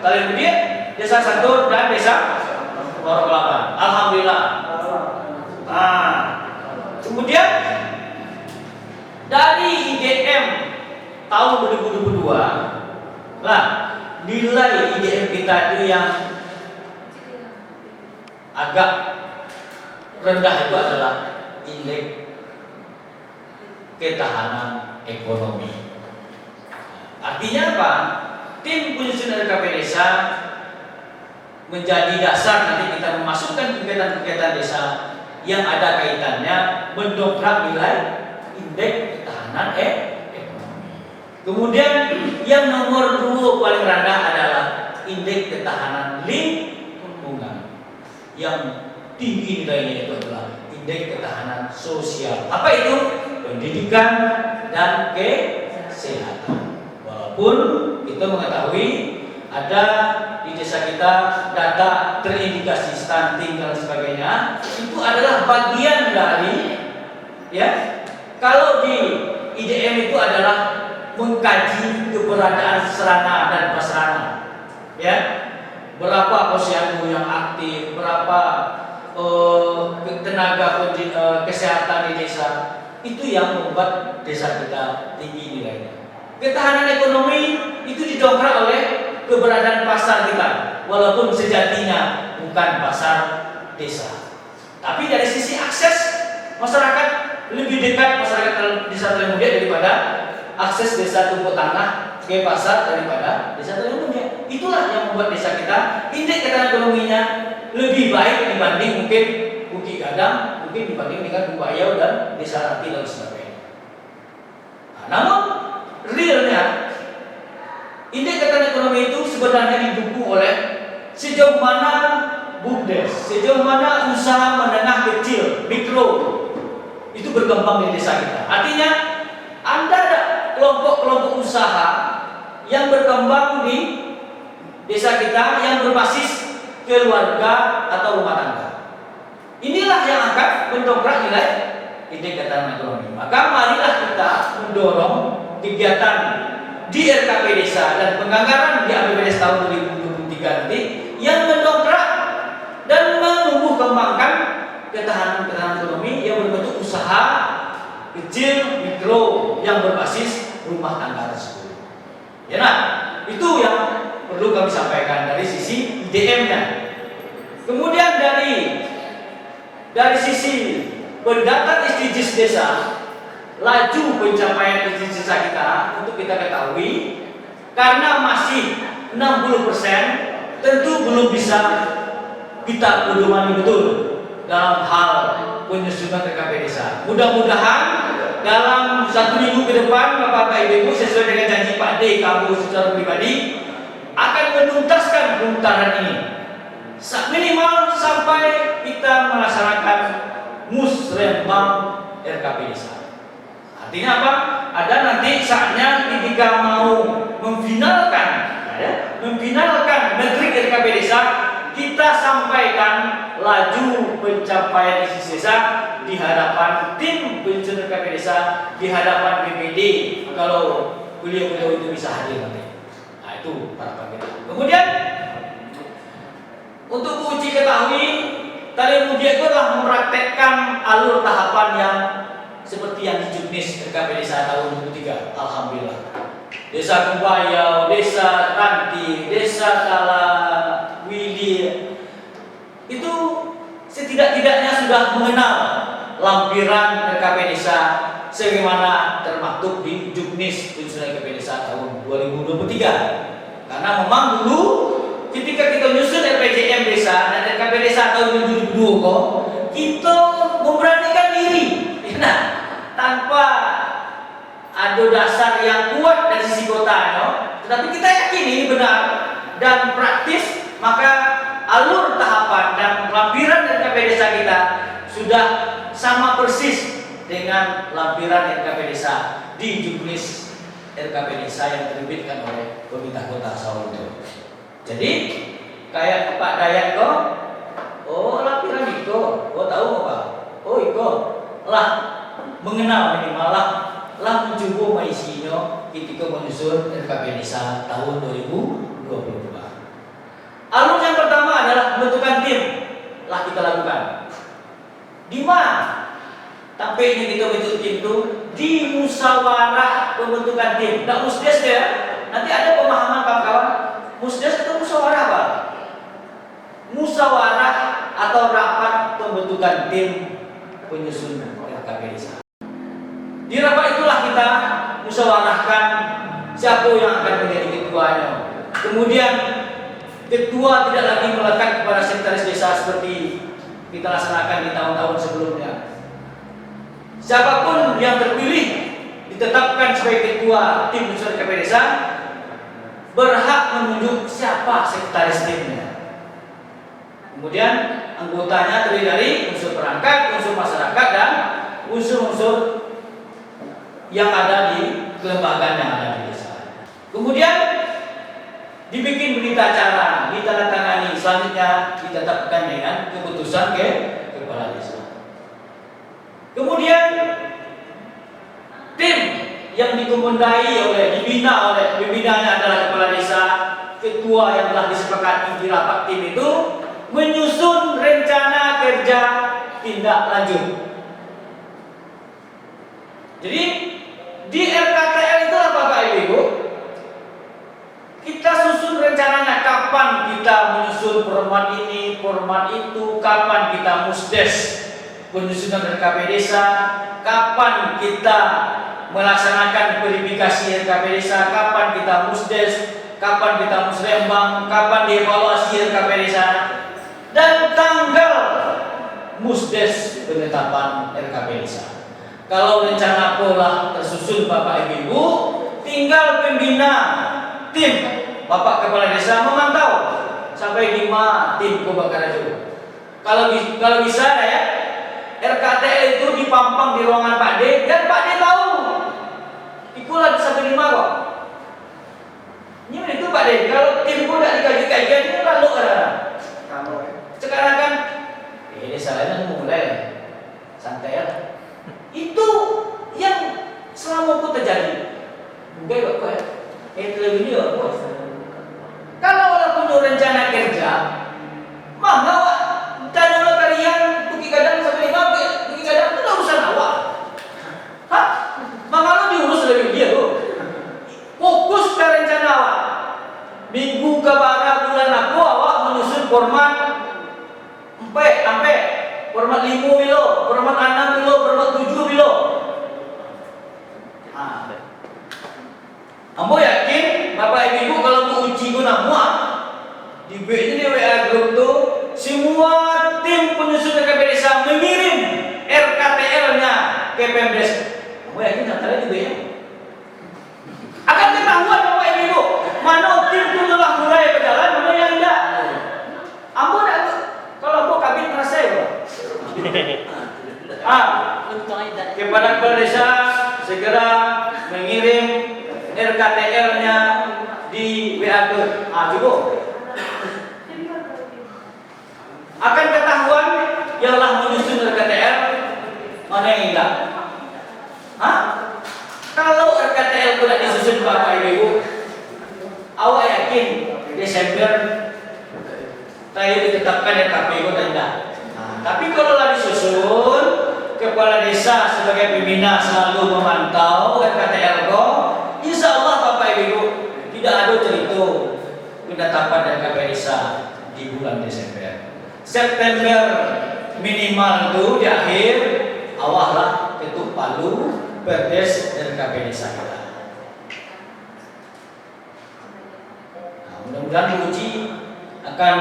S6: Talemudi, Desa Santur, dan Desa Lorok Laban. Alhamdulillah. Nah, kemudian dari IDM tahun 2022, lah nilai IDM kita itu yang agak rendah itu adalah indeks ketahanan ekonomi. Artinya apa? Tim penyusun RKP desa menjadi dasar nanti kita memasukkan kegiatan-kegiatan desa yang ada kaitannya mendongkrak nilai indeks ketahanan ekonomi. Kemudian yang nomor 2 paling rendah adalah indeks ketahanan lingkungan. Yang tinggi nilainya itu adalah indeks ketahanan sosial. Apa itu? Pendidikan dan kesehatan. Walaupun kita mengetahui ada di desa kita data terindikasi stunting dan sebagainya, itu adalah bagian dari, ya, kalau di IDM itu adalah mengkaji keberadaan sarana dan prasarana, ya, berapa posyandu yang aktif, berapa tenaga kesehatan di desa, itu yang membuat desa kita tinggi nilainya. Ketahanan ekonomi itu didongkrak oleh keberadaan pasar kita, walaupun sejatinya bukan pasar desa. Tapi dari sisi akses masyarakat lebih dekat masyarakat desa Talemudi daripada akses desa Tumpuk Tanah ke pasar daripada desa Talemudi. Itulah yang membuat desa kita indeks ketahanan ekonominya lebih baik dibanding mungkin Bukit Gadang, mungkin dibanding dengan Bubayau dan desa Rati dan sebagainya. Nah, namun realnya indeks ketahanan ekonomi itu sebenarnya didukung oleh sejauh mana BUMDes, sejauh mana usaha menengah kecil, mikro itu berkembang di desa kita. Artinya ada kelompok-kelompok usaha yang berkembang di desa kita yang berbasis keluarga atau rumah tangga. Inilah yang akan mendongkrak nilai indeks ketahanan ekonomi. Maka marilah kita mendorong kegiatan di RKP desa dan penganggaran di APBDes tahun 2023 nanti yang mendongkrak dan menumbuh kembangkan ketahanan ekonomi yang berbentuk usaha kecil mikro yang berbasis rumah tangga tersebut. Ya, nah, itu yang perlu kami sampaikan dari sisi IDM-nya. Kemudian dari sisi pendataan SDGs desa, laju pencapaian SDGs desa kita untuk kita ketahui, karena masih 60% tentu belum bisa kita pedomani betul dalam hal penyusunan RKP desa. Mudah-mudahan dalam 1 minggu ke depan Bapak Ibu sesuai dengan janji Pak D, kamu secara pribadi akan menuntaskan pemutaran ini minimal sampai kita melaksanakan musrembang RKP desa. Artinya apa? Ada nanti saatnya ketika mau memfinalkan metrik RKP desa, kita sampaikan laju pencapaian SDGs desa di hadapan tim penyusun RKP desa, di hadapan BPD kalau beliau-beliau itu bisa hadir nanti. Nah, itu harapan kita. Kemudian untuk uji ketahui, Talemudi itu telah mempraktekkan alur tahapan yang seperti yang di Juknis RKP desa tahun 2003. Alhamdulillah. Desa Bubayau, Desa Ranti, Desa Talawili itu setidak-tidaknya sudah mengenal lampiran RKP desa sebagaimana termaktub di Juknis penyusunan RKP desa tahun 2023. Karena memang dulu ketika kita menyusun RPJM desa dan RKP desa tahun 2022 kok kita memberanikan diri, nah, tanpa ada dasar yang kuat dari sisi kota, no? Tetapi kita yakin ini benar dan praktis, maka alur tahapan dan lampiran RKP desa kita sudah sama persis dengan lampiran RKP desa di Juknis RKP desa yang diterbitkan oleh pemerintah kota Solo. Jadi kayak Pak Dayat kok, oh lampiran itu, oh tahu apa? Oh itu lah mengenal minimal lah lah mencoba mengisinya ketika menyusun RKP Desa tahun 2022. Alur yang pertama adalah pembentukan tim, lah kita lakukan. Di mana tampilnya kita bentuk tim itu di musyawarah pembentukan tim. Tidak musdes ya. Nanti ada pemahaman kawan-kawan. Musdes itu musyawarah apa? Musyawarah atau rapat pembentukan tim penyusun RKP Desa. Di rapat itulah kita musyawarahkan siapa yang akan menjadi ketuanya. Kemudian ketua tidak lagi melekat kepada sekretaris desa seperti kita laksanakan di tahun-tahun sebelumnya. Siapapun yang terpilih ditetapkan sebagai ketua tim penyusun RKP Desa berhak menunjuk siapa sekretaris timnya. Kemudian anggotanya terdiri dari unsur perangkat, unsur masyarakat, dan unsur-unsur yang ada di kelembagaan yang ada di desa. Kemudian dibikin berita acara, ditandatangani, selanjutnya ditetapkan dengan keputusan ke kepala desa. Kemudian tim yang dibina oleh pembinanya adalah kepala desa, ketua yang telah disepakati di rapat tim itu menyusun rencana kerja tindak lanjut. Jadi di RKTL itu apa Bapak Ibu? Kita susun rencananya kapan kita menyusun format ini, format itu, kapan kita musdes penyusunan RKP Desa, kapan kita melaksanakan verifikasi RKP Desa, kapan kita musdes, kapan kita musrembang, kapan dievaluasi RKP Desa, dan tanggal musdes penetapan RKP Desa. Kalau rencana pola tersusun Bapak Ibu, tinggal pembina tim Bapak Kepala Desa memantau sampai 5 tim kebakaran itu. Kalau bisa ya, RKTL itu dipampang di ruangan Pak D dan Pak D tahu. Ikulah sampai 5 kok. Ini itu Pak D, kalau timku tidak dikaji-kajian itu lalu sekarang kan ini salahnya mulai santai ya. Itu yang selama itu terjadi. Enggak kok ya. Lebih dia bos. Kalau orang punya rencana kerja, maka tanya lo kalian pergi kadang sampai 5, pergi kadang itu urusan awak. Hah? Maka lo diurus lebih dia lo. Fokus ke rencana awak. Minggu ke bulan aku awak menyusun format sampai format 5 bilo, format 6 bilo, format 7 bilo. Ambo yakin Bapak Ibu kalau mau uji guna muat di WA group tuh semua tim penyusun RKP Desa mengirim RKTL-nya ke Pemdes. Ambo yakin datanya juga ya. Akan ketahuan Bapak Ibu mana tim itu telah mulai berjalan, mana yang tidak. Ambo kalau Ambo kabin merasa ya. Kepada kepala desa segera mengirim RKTL-nya di WA group. Cukup. Akan ketahuan yang telah menyusun RKTL mana yang tidak. Kalau RKTL tidak disusun Bapak Ibu, awak yakin Desember saya ditetapkan RKP itu tidak. Tapi kalau telah disusun, kepala desa sebagai pembina selalu memantau RKTL kok. Insya Allah Bapak Ibu tidak ada cerita penetapan RKP Desa di bulan Desember. September minimal itu di akhir awal lah ketuk palu Perdes RKP Desa kita. Mudah-mudahan uji akan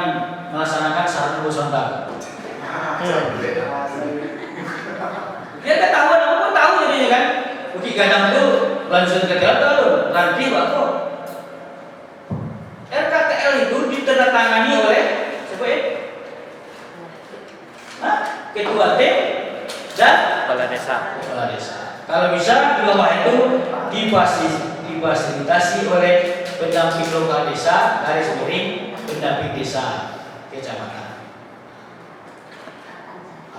S6: melaksanakan syarat Nusantara. Dia ketahuan, aku pun tahu jadinya kan. Bukit Gadang itu lanjut ke tahu, nanti waktu RKTL itu ditandatangani oleh siapa ya? Ketua tim dan
S2: Kepala Desa.
S6: Kepala Desa. Kalau bisa di bawah itu difasilitasi oleh pendamping lokal desa garis miring pendamping desa kecamatan.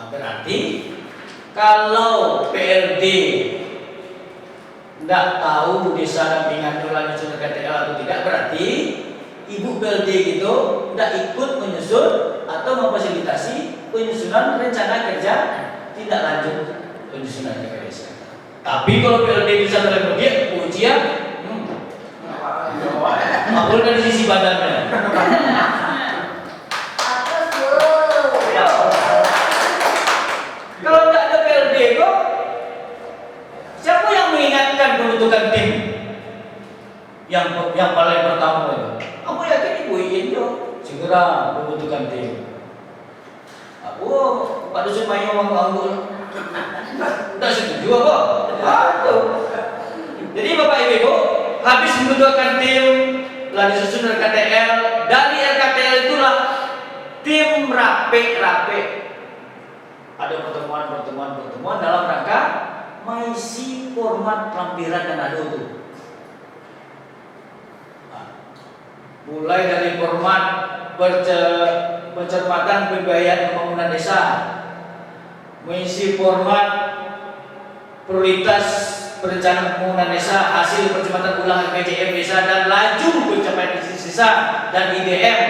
S6: Berarti kalau PLD tidak tahu desa dampingan itu lanjut KTL atau tidak, berarti Ibu PLD gitu tidak ikut menyusun atau memfasilitasi penyusunan rencana kerja tidak lanjut penyusunan kerja desa. Tapi kalau PLD bisa terlalu ujian, maupun dari sisi badannya. Kalau tidak ada PLD kok, siapa yang mengingatkan pembentukan tim? Yang paling pertama itu, aku yakin Ibu ingin yo segera pembentukan tim. Aku Pak Dusun main ngomong nganggur, tidak setuju apa? Aduh. Jadi Bapak Ibu, habis membentukkan tim, telah disusun RKTL. Dari RKTL itulah tim rapi. Ada pertemuan dalam rangka mengisi format lampiran dan adu itu. Mulai dari format pencermatan pembiayaan pembangunan desa, mengisi format prioritas perencanaan pembangunan desa, hasil percepatan ulang PJM desa dan laju pencapaian desa dan IDM.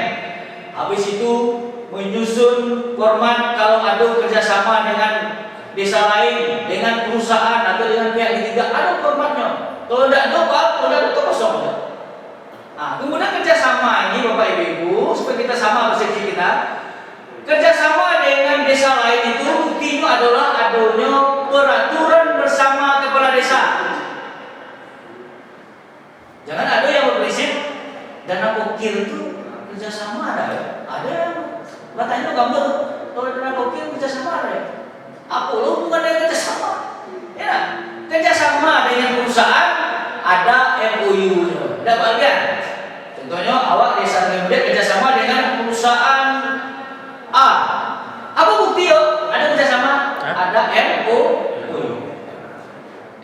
S6: Habis itu menyusun format kalau ada kerjasama dengan desa lain, dengan perusahaan atau dengan pihak ketiga, ada formatnya. Kalau tidak ada, kalau tidak ada kosong. Nah, kemudian kerjasama ini Bapak Ibu, supaya kita sama persepsi kita, kerjasama dengan desa lain itu buktinya adalah adanya peraturan bersama kepala desa. Jangan ada yang berprinsip dana pokir itu kerjasama ada yang katanya gambar kalau dana pokir kerjasama ada. Apa lo bukan ada kerjasama? Ya, kerjasama dengan perusahaan ada MOU-nya. Ada bagian. Contohnya awak desa kemudian kerjasama dengan perusahaan A. Apa bukti yo? Ada kerjasama? Ada MOU.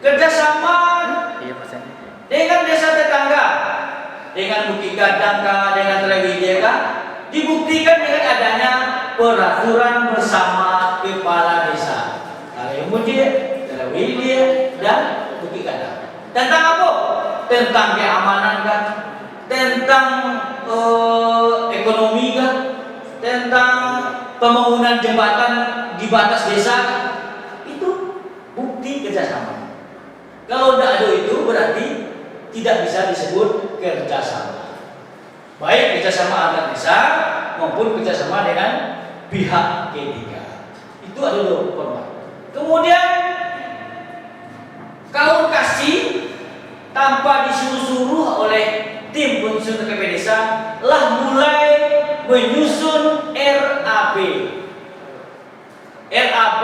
S6: Kerjasama dengan desa tetangga, dengan Bukit Gadang, dengan Trewijaya, dibuktikan dengan adanya peraturan bersama kepala desa. Trewijaya, dan Bukit Gadang. Tentang apa? Tentang keamanan kan? Tentang ekonomi kan? Tentang pembangunan jembatan di batas desa kan? Itu bukti kerjasama. Kalau tidak ada itu berarti tidak bisa disebut kerjasama. Baik kerjasama antar desa maupun kerjasama dengan pihak ketiga. Itu adalah format. Kemudian kaum kasih tanpa disuruh-suruh oleh tim penyusun RKP desa lah mulai menyusun RAB. RAB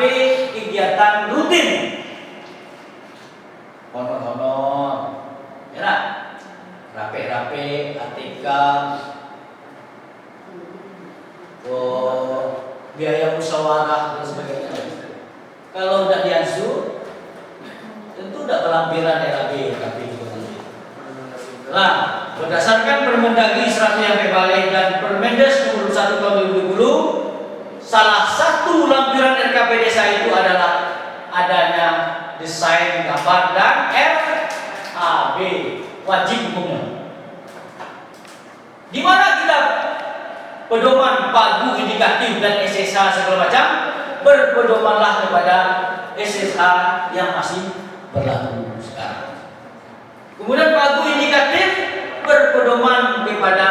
S6: kegiatan rutin. Honor-honor, ya nak? Rapi-rapi, ATK, biaya musyawarah dan sebagainya. Kalau tidak diansur, tentu tidak pelampiran RAB tapi lah, berdasarkan Permendagri 100 yang terbalik dan Permendes nomor 1 tahun 2020, salah satu lampiran RKP desa itu adalah adanya desain gambar dan RAB wajib hukumnya. Di mana kita pedoman pagu indikatif dan SSH segala macam, berpedomanlah kepada SSH yang masih berlaku sekarang. Kemudian pagu indikatif berpedoman kepada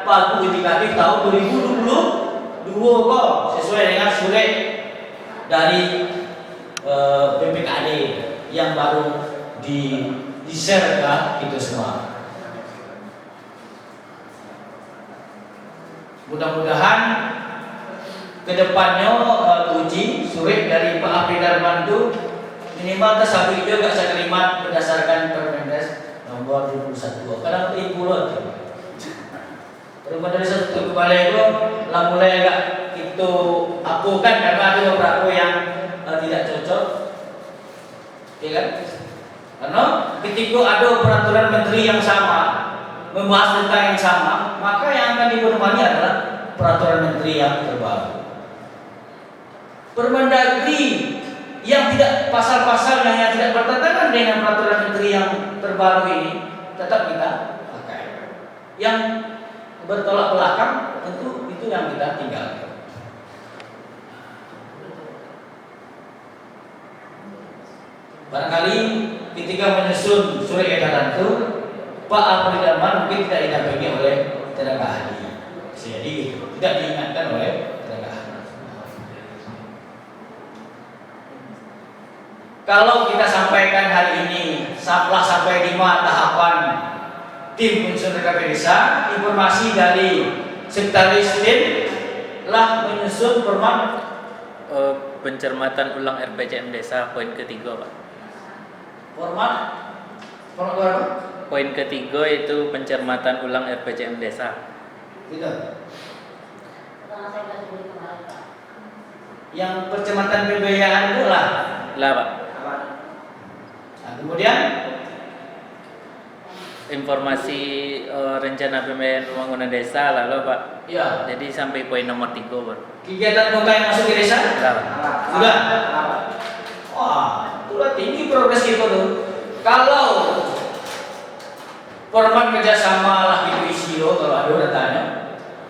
S6: pagu indikatif tahun 2022 kok sesuai dengan surat dari BPKAD yang baru di-share ke kita semua. Mudah-mudahan kedepannya uji surat dari Pak Abdi Darman itu minimal tersabit juga saya terima berdasarkan Permendes nomor 21. Karena itu pulau dari satu kepala itu lah mulai agak itu apukan karena ada beberapa yang tidak cocok, ya kan? Karena ketika ada peraturan menteri yang sama membahas tentang yang sama, maka yang akan dipedomani adalah peraturan menteri yang terbaru. Permendagri yang tidak pasal-pasal yang tidak bertentangan dengan peraturan menteri yang terbaru ini tetap kita pakai. Yang bertolak belakang tentu itu yang kita tinggalkan. Barangkali ketika menyusun surat edaran itu Pak Apri Darman mungkin tidak didampingi oleh tenaga ahli. Jadi tidak diingatkan oleh tenaga ahli. Kalau kita sampaikan hari ini setelah sampai 5 tahapan tim unsur RKP desa, informasi dari sekretaris tim telah menyusun format
S2: Pencermatan ulang RPJM desa poin ketiga, Pak.
S6: format berapa?
S2: Poin ketiga itu pencermatan ulang RPJM desa.
S6: Tidak. Yang pencermatan pembiayaan itu lah.
S2: Pak.
S6: Nah, kemudian
S2: Informasi rencana pembiayaan pembangunan desa lalu, Pak.
S6: ya,
S2: Jadi sampai poin nomor 3, Pak.
S6: kegiatan kota yang masuk ke desa
S2: Lah, Pak.
S6: sudah. Wah, sudah tinggi progres itu tuh. Kalau format kerjasama lah itu isi lo, kalau ada datanya.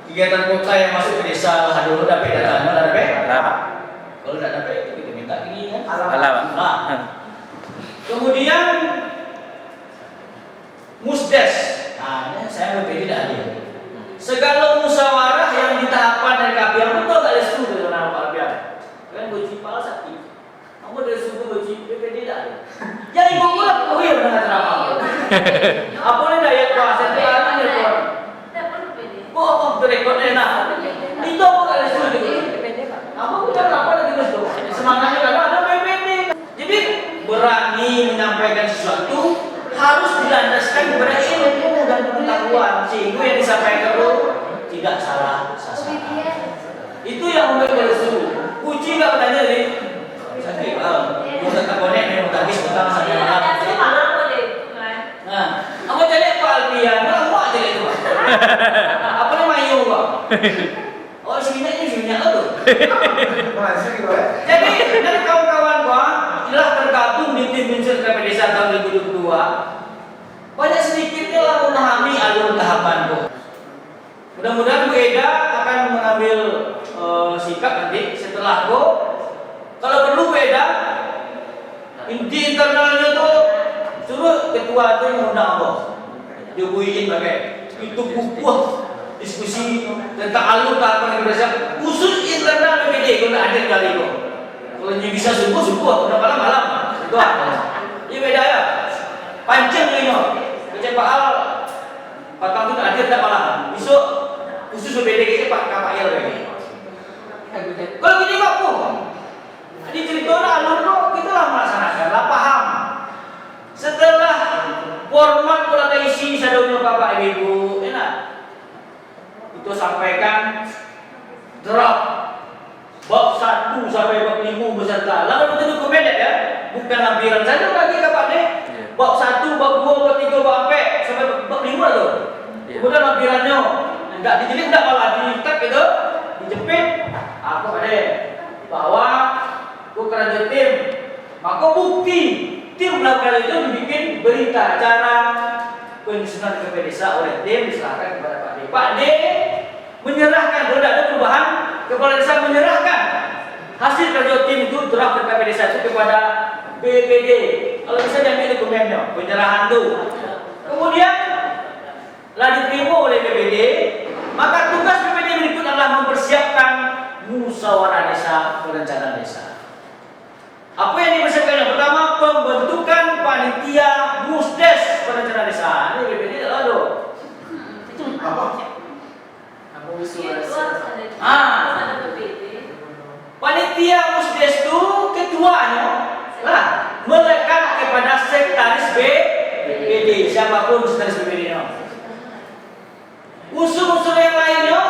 S6: Kegiatan kota yang masuk ke desa lah dulu dapat datanya, lah dapat.
S2: Lah, Pak.
S6: Kalau tidak dapat itu kita minta tinggi kan.
S2: Lah, Pak.
S6: Nah, kemudian musdes. Nah, ini saya lebih tidak hadir. Segala musyawarah yang di tahapan RKP yang betul tak ada setuju dengan Pak Albian. Kan boci pala sakit. Kamu dari suku boci PPD tidak ada. Ya ibu pula kuih dengan ceramah. Apa ni daya kuasa tekan ni tuan. Oh, berekor enak. Itu apa tak ada setuju. Apa kita apa lagi mesti semangatnya kalau ada PPD. Jadi berani menyampaikan sesuatu harus dilandaskan kepada ilmu dan pengetahuan sehingga yang disampaikan itu tidak salah sasaran. Itu yang membuat berseru. Kuci nggak bertanya nih. Sakit kalau mau tetap bonek nih mau tagih utang sampai malam. Nah, kamu jadi Pak Albian, kamu aja itu. Apa nih mayu Pak? Oh sini tuh. Jadi dari kawan-kawan gua telah tergabung di tim unsur RKP desa tahun 2022. Banyak sedikitnya lah memahami alur tahapan gua. Mudah-mudahan Bu Eda akan mengambil sikap nanti setelah gua. Kalau perlu Bu Eda, inti internalnya tuh suruh ketua itu mengundang gua. Dibuiin pakai itu buku diskusi tentang alur tahapan desa khusus internal PPD kalau ada kali kok. Kalau dia bisa subuh udah malam itu ini beda ya. Pancing ini macam Pak Al patang itu ada tak malam besok khusus PPD kita Pak KPL lagi. Kalau gini kok jadi cerita alur kita lah melaksanakan lah paham. Setelah format pola isi sadonya Bapak Ibu enak itu sampaikan draft bab 1 sampai bab 5 beserta. Lalu itu dokumen ya, bukan lampiran saja lagi Pak Dek. Bab 1, bab 2, bab 3, bab 4 sampai bab 5 tuh. Kemudian lampirannya enggak dijilid enggak malah ditek gitu, dijepit. Aku Pak Dek bahwa aku kerja tim. Maka bukti tim melakukan itu dibikin berita acara penyusunan RKP desa oleh tim diserahkan kepada Pak D. Pak D menyerahkan, kalau tidak ada perubahan, kepala desa menyerahkan hasil kerja tim itu draft RKP desa itu kepada BPD. Kalau bisa diambil dokumennya, penyerahan itu. Kemudian telah diterima oleh BPD, maka tugas BPD berikut adalah mempersiapkan musyawarah desa perencanaan desa. Apa yang dipersiapkan? Yang pertama, pembentukan panitia musdes perencanaan desa. Ini BPD tidak ada. Apa? Panitia musdes itu ketuanya lah melekat kepada sekretaris BPD, siapapun sekretaris BPD nya. Unsur-unsur yang lainnya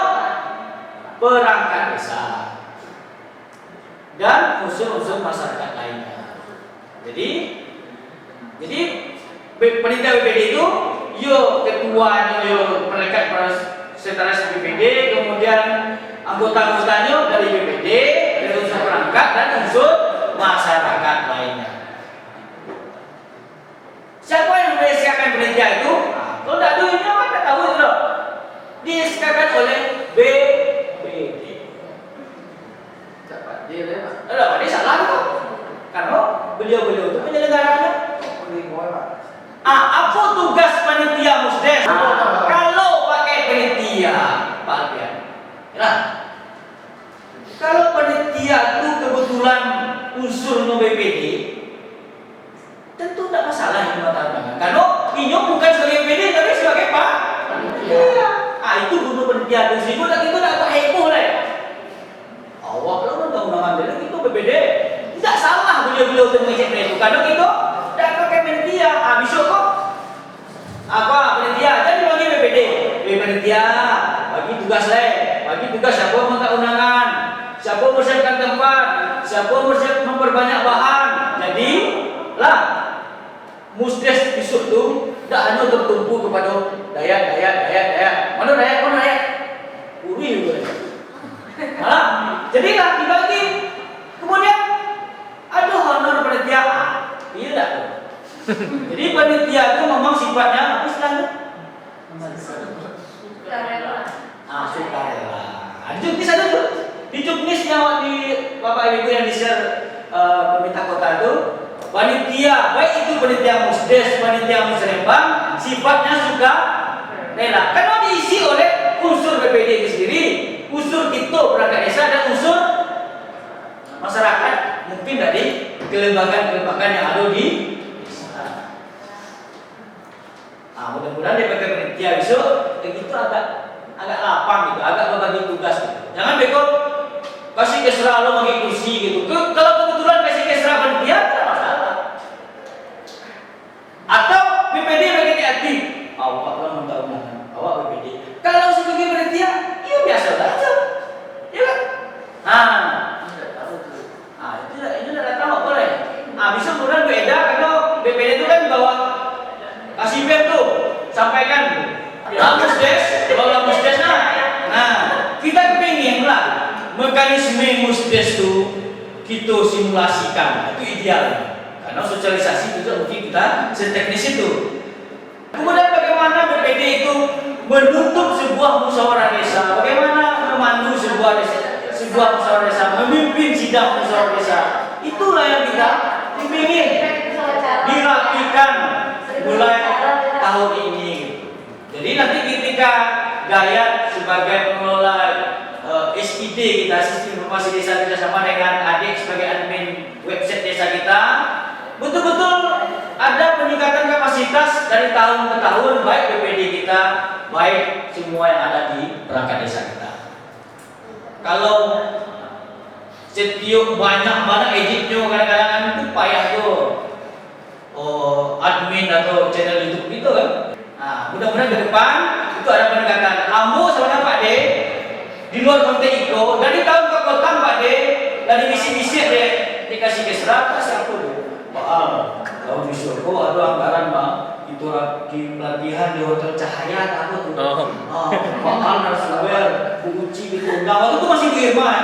S6: perangkat desa dan unsur-unsur masyarakat lainnya. Jadi panitia BPD itu yo ketuanya yo melekat pada sekretaris BPD, kemudian anggota-anggotanya dari BPD, dari unsur perangkat dan unsur masyarakat. Disahkan oleh BPD. Ada Pak D salah kok. Karena beliau-beliau itu penyelenggaraannya. Apa tugas panitia Musdes? Kalau pakai panitia, Pak Alfian. Ya. Kalau panitia itu kebetulan unsur no BPD, tentu tidak masalah ini tantangan. Karena ini bukan sebagai BPD tapi sebagai Pak. Iya. Itu guru panitia itu sih. Itu tidak heboh lah. Awak kalau undang-undangan dari itu BPD. Tidak salah beliau-beliau itu mengecek itu. Kadang itu tidak pakai panitia. Besok kok apa panitia? Jadi bagi BPD. Panitia bagi tugas bagi tugas siapa minta undangan, siapa mempersiapkan tempat, siapa memperbanyak bahan. Jadi lah Musdes besok tu tidak hanya tertumpu kepada daya. Mana daya? Uri juga. Malah jadilah dibagi. Kemudian ada honor panitia. Iya tak? Jadi panitia itu memang sifatnya apa istilahnya? Sukarela. Juknis ada tuh. Di juknisnya di Bapak Ibu yang di-share pemerintah kota itu, panitia, baik itu panitia Musdes, panitia Musrembang, sifatnya suka rela. Karena diisi oleh unsur BPD itu sendiri, unsur kita perangkat desa dan unsur masyarakat, mungkin dari kelembagaan yang ada di desa. Mudah-mudahan dia pakai panitia besok, itu agak lapang gitu, agak berbagi tugas gitu. Jangan beko kasih kesra lo bagi kursi gitu. Kalau kebetulan kasih kesra panitia tidak masalah. Atau BPD bagi TAT. Awak lah minta undangan, awak BPD. Kalau sebagai panitia, ya biasa saja. Ya kan? Itu tidak tahu boleh. Bisa kemudian beda karena BPD itu kan bawa kasih web tuh, sampaikan. Musdes, bawa Musdes nah, kita kepingin lah mekanisme Musdes itu kita simulasikan, itu ideal. Karena sosialisasi juga mungkin kita seteknis itu. Kemudian bagaimana BPD itu menutup sebuah musyawarah desa, bagaimana memandu sebuah musyawarah desa, memimpin sidang musyawarah desa. Itulah yang kita ingin dirapikan mulai tahun ini. Jadi nanti ketika Gayat sebagai pengelola SID kita, Sistem Informasi Desa bersama dengan adik sebagai admin website desa kita, betul-betul ada peningkatan kapasitas dari tahun ke tahun, baik BPD kita, baik semua yang ada di perangkat desa kita. Kalau setiap banyak editnya kadang-kadang itu payah tuh admin atau channel YouTube gitu kan. Mudah-mudahan ke depan itu ada peningkatan. Ambo sama Pak D di luar konteks itu dari tahun ke kota Pak D dari misi-misi deh dikasih kesra kasih aku deh. Pak Al, kalau besok kok ada anggaran Pak itu lagi pelatihan di Hotel Cahaya apa tuh? Pak Al narasumber, Bu Uci gitu. Waktu itu masih di Irma ya.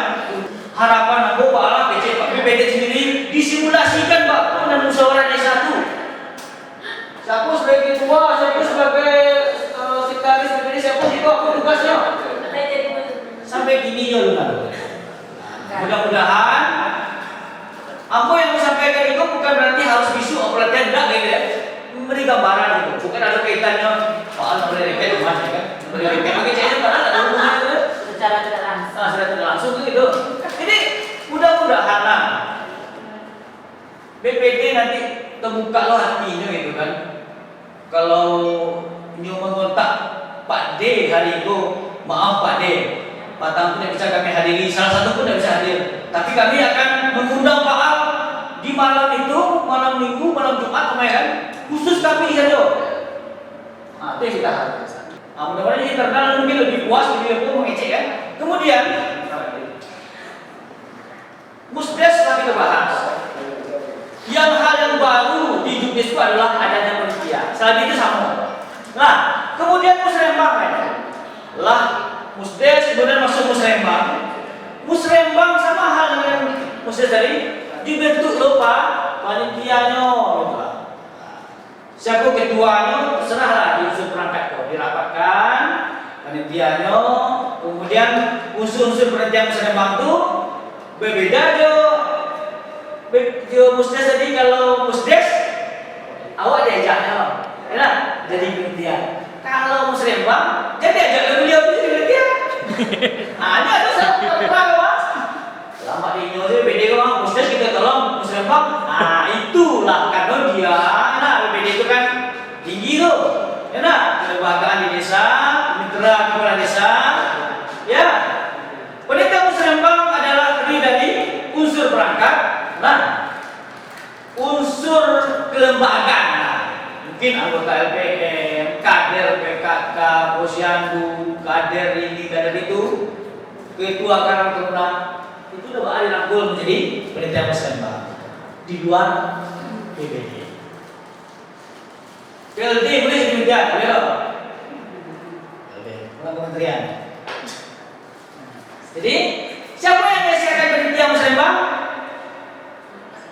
S6: Harapan aku Pak Al, Pak BPD sendiri disimulasikan Pak dan musyawarah desa itu. Siapa sebagai ketua, siapa sebagai sekretaris BPD, siapa itu apa tugasnya? Sampai gini ya Luna. Mudah-mudahan apa yang saya sampaikan itu bukan berarti harus bisu pelatihan enggak gitu ya. Memberi gambaran gitu. Bukan ada kaitannya soal mereka rumah ya kan. Mereka pakai cahaya padahal ada hubungannya itu.
S7: Secara tidak langsung.
S6: Secara tidak langsung gitu. Jadi mudah-mudahan lah BPD nanti terbuka loh hatinya gitu kan. Kalau nyu mengontak Pak D hari itu, maaf Pak D, Pak Tang tidak bisa kami hadiri, salah satu pun tidak bisa hadir. Tapi kami akan mengundang Pak Al di malam itu, malam Minggu, malam Jumat kemarin, khusus kami saja. Itu yang kita harus. Mudah-mudahan internal mungkin lebih puas, lebih mengecek kan. Kemudian Musdes telah kita bahas. Yang hal yang baru di Juknis itu adalah adanya panitia. Selain itu sama. Nah, kemudian Musrembang lah Musdes kemudian masuk Musrembang. Musrembang sama hal dengan Musdes tadi dibentuk lupa panitianya gitu lah. Siapa ketuanya terserahlah di unsur perangkat kok dirapatkan penelitiannya, kemudian unsur-unsur penelitian Musrembang itu berbeda jo musdes tadi. Kalau musdes awak diajaknya, enak jadi penelitian. Kalau Musrembang jadi ajak beliau itu jadi penelitian. Ini ada satu mas. Lama di Indonesia BPD kan musdes kita tolong Musrembang. Itulah karena dia enak BPD itu kan tinggi tuh. Enak kelembagaan di desa, mitra kepala desa. Ya. Penelitian Musrembang adalah terdiri dari unsur perangkat, unsur kelembagaan. Mungkin anggota LPM, kader PKK, posyandu, kader ini, kader itu, ketua Karang Taruna, itu udah dirangkul menjadi penelitian Musrembang di luar BPD. PLD boleh penelitian, boleh loh. PLD, kementerian. Jadi siapa yang menyelesaikan penelitian Musrembang?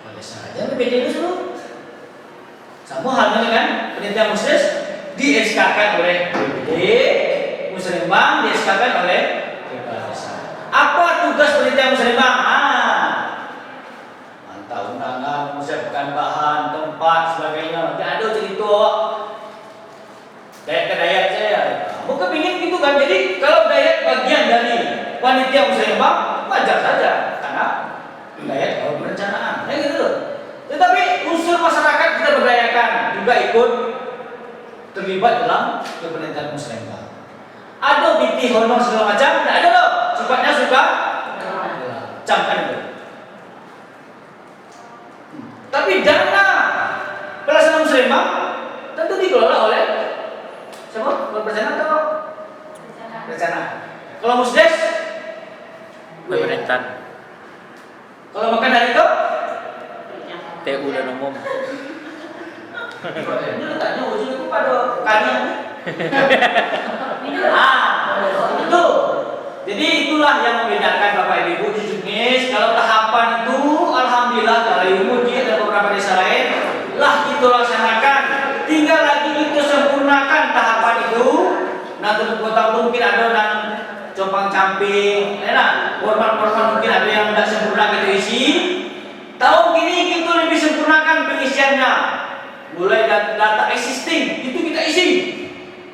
S6: Boleh saja BPD itu dulu. Sama halnya kan penelitian musdes di-SK-kan oleh BPD, Musrembang di-SK-kan oleh kepala desa. Apa tugas penelitian Musrembang? Mantap undangan, mempersiapkan bahan, tempat, sebagainya. Tidak ada cerita Dayak ke Dayak saya. Bukan ingin gitu kan. Jadi kalau Dayak bagian dari panitia Musrembang wajar saja karena Dayak kalau perencanaan, ya gitu loh. Tetapi unsur masyarakat kita berdayakan juga ikut terlibat dalam kepenelitian Musrembang. Ada BT honor segala macam, tidak ada loh. Sifatnya suka camkan itu. Tapi dana pelaksanaan Musrembang tentu dikelola oleh siapa? Perencanaan atau perencanaan? Kalau musdes
S2: Pemerintahan.
S6: Kalau makan hari itu
S2: TU dan umum.
S6: ini letaknya ujung itu pada kalian. Itu. Jadi itulah yang membedakan Bapak Ibu di Juknis. Kalau tahapan itu alhamdulillah dari Umudi dan beberapa desa lain lah kita laksanakan. Tinggal lagi kita sempurnakan tahapan itu. Nah, untuk kota mungkin ada yang compang camping, format mungkin ada yang tidak sempurna kita isi. Tahun ini kita lebih sempurnakan pengisiannya. Mulai data existing itu kita isi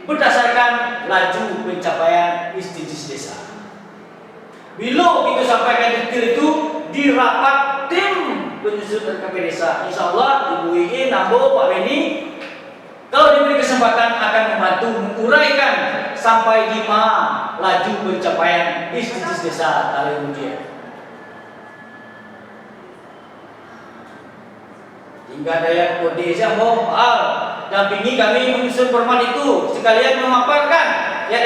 S6: berdasarkan laju pencapaian SDGs desa. Bila kita sampaikan detail itu di rapat tim penyusun RKP desa, insya Allah Ibu Ii, Nambo, Pak Beni, kalau diberi kesempatan akan membantu menguraikan sampai 5 laju pencapaian SDGs desa Kalimudia. Hingga Dayak Kode mau dampingi kami menyusun format itu sekalian memaparkan, ya.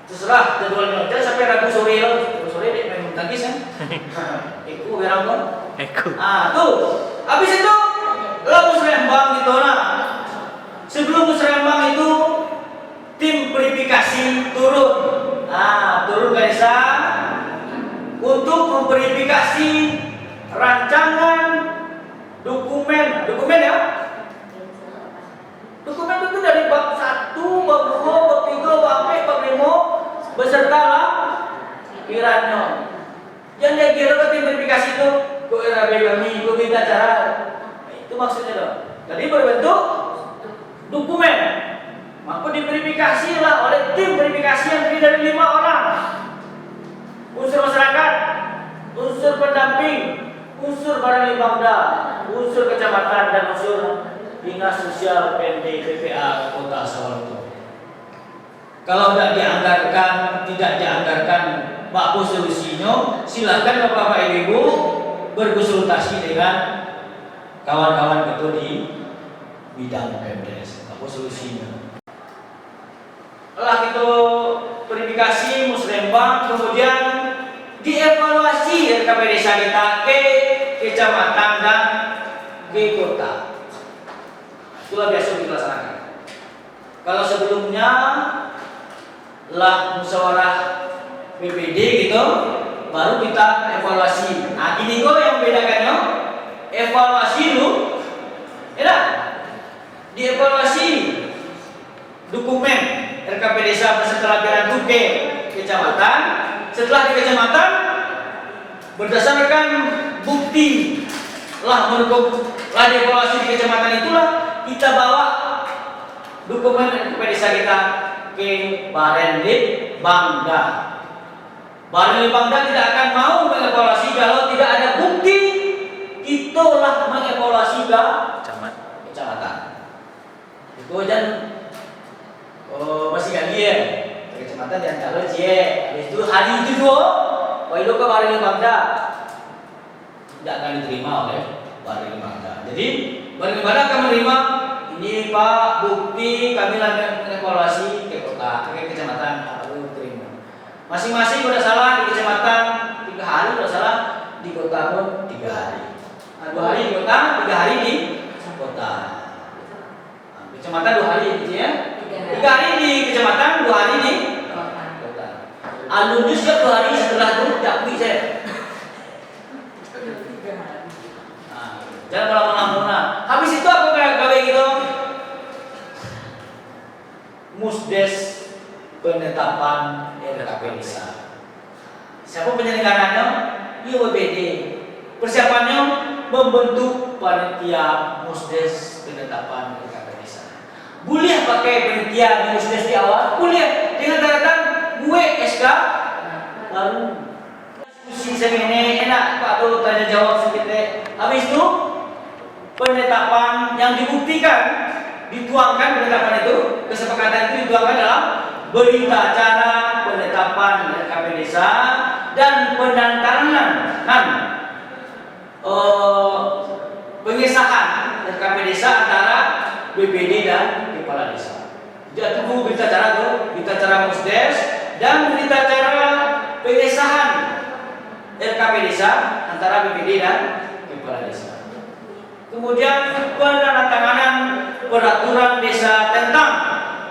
S6: Terserah jadwalnya, jangan sampai Rabu sore deh main tangkis kan. Iku berang kan? Tuh. Habis itu lah Musrembang gitu nah. Sebelum Musrembang itu tim verifikasi turun. Turun ke desa untuk memverifikasi rancangan dokumen ya. Dokumen itu dari bab 1, bab 2, bab 3, bab 4, bab 5 beserta kiranya. Yang dia kira ke tim verifikasi itu kok RAB kami, kok minta cara. Itu maksudnya loh. Jadi berbentuk dokumen. Maka diverifikasi lah oleh tim verifikasi yang terdiri dari 5 orang. Unsur masyarakat, unsur pendamping, unsur barang limbangda, unsur kecamatan dan unsur dinas sosial PND PPA Kota Sawalunto. Kalau tidak dianggarkan Pak solusinya, silakan Bapak Ibu berkonsultasi dengan kawan-kawan ketua di bidang PMDS. Apa solusinya? Setelah kita verifikasi Musrembang, kemudian dievaluasi RKP desa kita ke kecamatan dan ke kota. Itulah biasa dilaksanakan. Kalau sebelumnya lah musyawarah BPD gitu, baru kita evaluasi. Ini kok yang membedakannya, evaluasi dulu, dievaluasi dokumen RKP desa beserta laporan ke kecamatan. Setelah di kecamatan, berdasarkan bukti lah mendukung evaluasi di kecamatan itulah kita bawa dokumen RKP desa kita ke Barenlit Bangda. Barenlit Bangda tidak akan mau mengevaluasi kalau tidak ada bukti. Itulah mengevaluasi ke kecamatan. Itu aja masih lagi ya. Kecamatan dan kalau cie. Habis itu hari itu dua, itu ke Barenlit Bangda tidak akan diterima oleh Barenlit Bangda. Jadi Barenlit Bangda akan menerima ini Pak bukti kami lagi mengevaluasi ke kota, ke kecamatan baru terima. Masing-masing udah salah di kecamatan 3 hari, udah salah di kota pun 3 hari. 2 hari di kota, 3 hari di kota. Kecamatan 2 hari gitu ya. 3 hari di kecamatan, 2 hari di kota. Alumnus 2 hari setelah itu dakwi saya. Jangan malam-malam. Habis itu aku kayak gawe gitu. Musdes penetapan RKP desa. Siapa penyelenggaranya? IWBD. Persiapannya membentuk panitia Musdes penetapan RKP desa. Boleh pakai panitia di Musdes di awal, boleh dengan catatan gue SK baru. Diskusi seminar enak Pak tuh tanya jawab sedikit. Habis itu penetapan yang dibuktikan dituangkan penetapan itu, kesepakatan itu dituangkan dalam berita acara penetapan RKP desa dan penandatanganan pengesahan RKP desa antara BPD dan kepala desa. Jadi tunggu berita acara tuh, berita acara Musdes dan berita acara pengesahan RKP desa antara BPD dan kepala desa. Kemudian penandatanganan peraturan desa tentang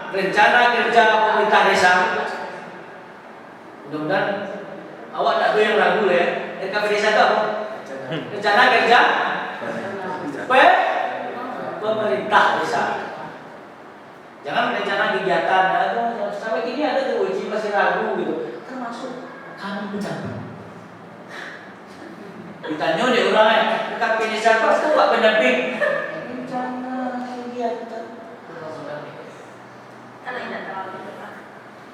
S6: rencana kerja pemerintah desa. Mudah-mudahan awak tak ada yang ragu ya. RKP desa itu apa? Rencana kerja pemerintah desa. Jangan rencana kegiatan. Sampai kini ada tuh uji masih ragu gitu. Termasuk kami mencapai. Ditanya deh orang RKP desa apa Pak pendamping? Rencana kegiatan.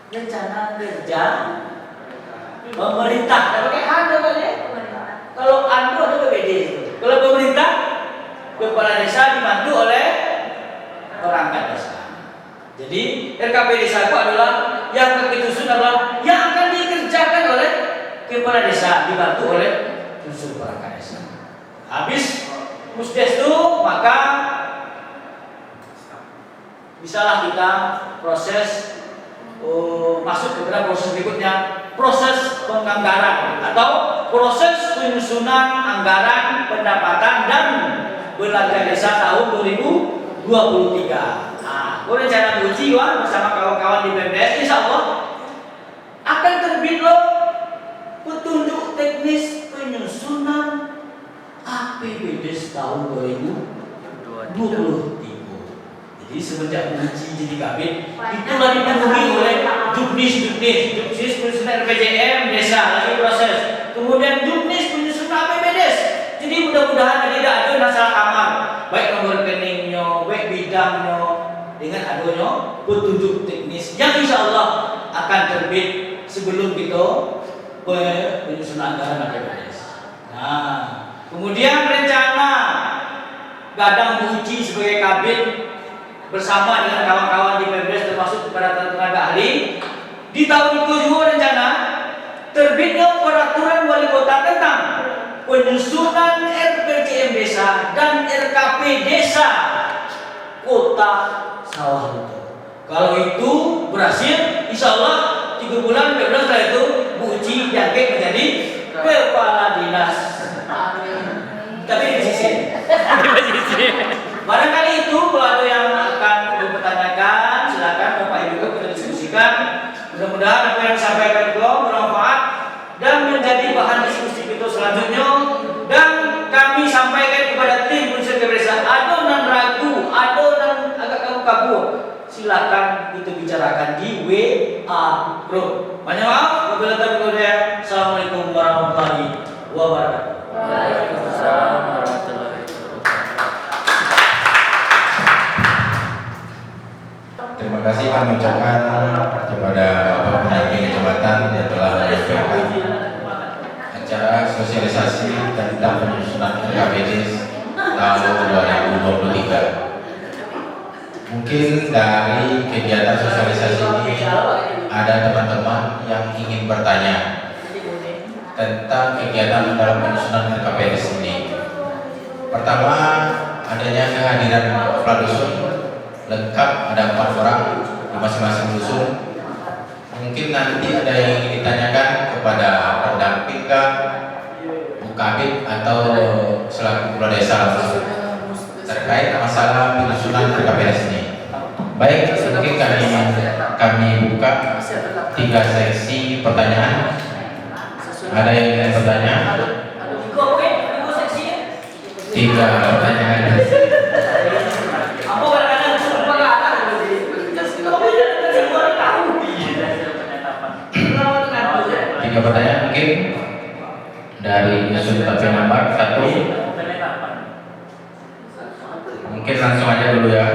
S6: Rencana kerja pemerintah. Pakai ada Pak ya? Kalau anu ada BPD. Kalau pemerintah kepala desa dibantu oleh perangkat desa. Jadi RKP desa itu adalah yang disusun adalah yang akan dikerjakan oleh kepala desa dibantu oleh unsur perangkat desa. Habis Musdes itu maka bisalah kita proses masuk kepada proses berikutnya, proses penganggaran atau proses penyusunan anggaran pendapatan dan belanja desa tahun 2023. Nah, gue rencana uji bersama kawan-kawan di BMDS, insya Allah akan terbit loh petunjuk teknis penyusunan APBDes tahun 2023. Jadi semenjak uji jadi kabin itulah dipenuhi oleh juknis penyusunan RPJM desa lagi proses. Kemudian juknis penyusunan APBDes. Jadi mudah-mudahan tidak ada masalah aman baik nomor rekeningnya, baik bidangnya dengan adanya petunjuk teknis yang insya Allah akan terbit sebelum kita penyusunan anggaran APBDes. Nah, kemudian rencana gadang uji sebagai kabin bersama dengan kawan-kawan di BMDes termasuk kepada tenaga ahli. Di tahun itu juga rencana terbitnya peraturan wali kota tentang penyusunan RPJM desa dan RKP desa Kota Sawalunto. Kalau itu berhasil, insya Allah 3 bulan 15 setelah itu Bu Uci diangkat menjadi kepala dinas. Tapi di sisi. Barangkali itu kalau ada yang akan dipertanyakan, silakan Bapak Ibu kita diskusikan. Mudah-mudahan apa yang disampaikan itu bermanfaat dan menjadi bahan diskusi kita selanjutnya. Dan kami sampaikan kepada tim unsur desa, ada yang ragu, ada yang agak kabur-kabur, silakan bicarakan di WA Group. Banyak maaf, wabillahi taufiq wal hidayah. Assalamualaikum warahmatullahi wabarakatuh.
S2: Waalaikumsalam warahmatullahi wabarakatuh.
S1: Terima kasih kami ucapkan kepada Bapak Pendamping Kecamatan yang telah menyampaikan acara sosialisasi tentang penyusunan RKPD tahun 2023. Mungkin dari kegiatan sosialisasi ini ada teman-teman yang ingin bertanya tentang kegiatan dalam penyusunan RKPD ini. Pertama, adanya kehadiran kepala dusun lengkap, ada 4 orang di masing-masing dusun. Mungkin nanti ada yang ingin ditanyakan kepada pendamping Bu Kabid atau selaku kepala desa terkait masalah penyusunan RKPD ini. Baik, mungkin kami buka 3 sesi pertanyaan. Ada yang ingin bertanya? 3 pertanyaan.
S6: Apa kadang-kadang sumpah nggak ada?
S1: Tiga pertanyaan mungkin dari Yusuf Tapi Nambar 1. Mungkin langsung aja dulu ya,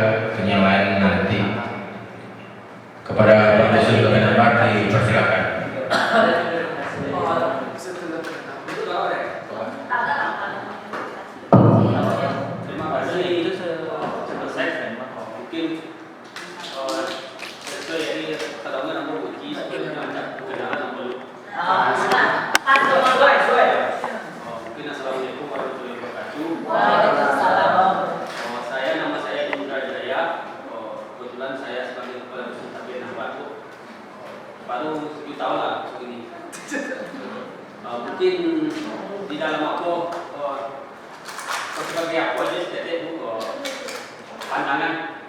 S1: yang lain nanti kepada Pak Yusuf Tapi Nambar dipersilakan.
S7: Terima kasih, itu selesai memang mungkin sesuai jadi kadang nomor uji ada kendaraan nomor mungkin assalamualaikum warahmatullahi wabarakatuh. Nama saya Indra Jaya. Kebetulan saya sebagai kepala dusun Tapi Nambar baru 7 tahun lah ini. Mungkin di dalam aku sebagai aku aja sedikit pandangan.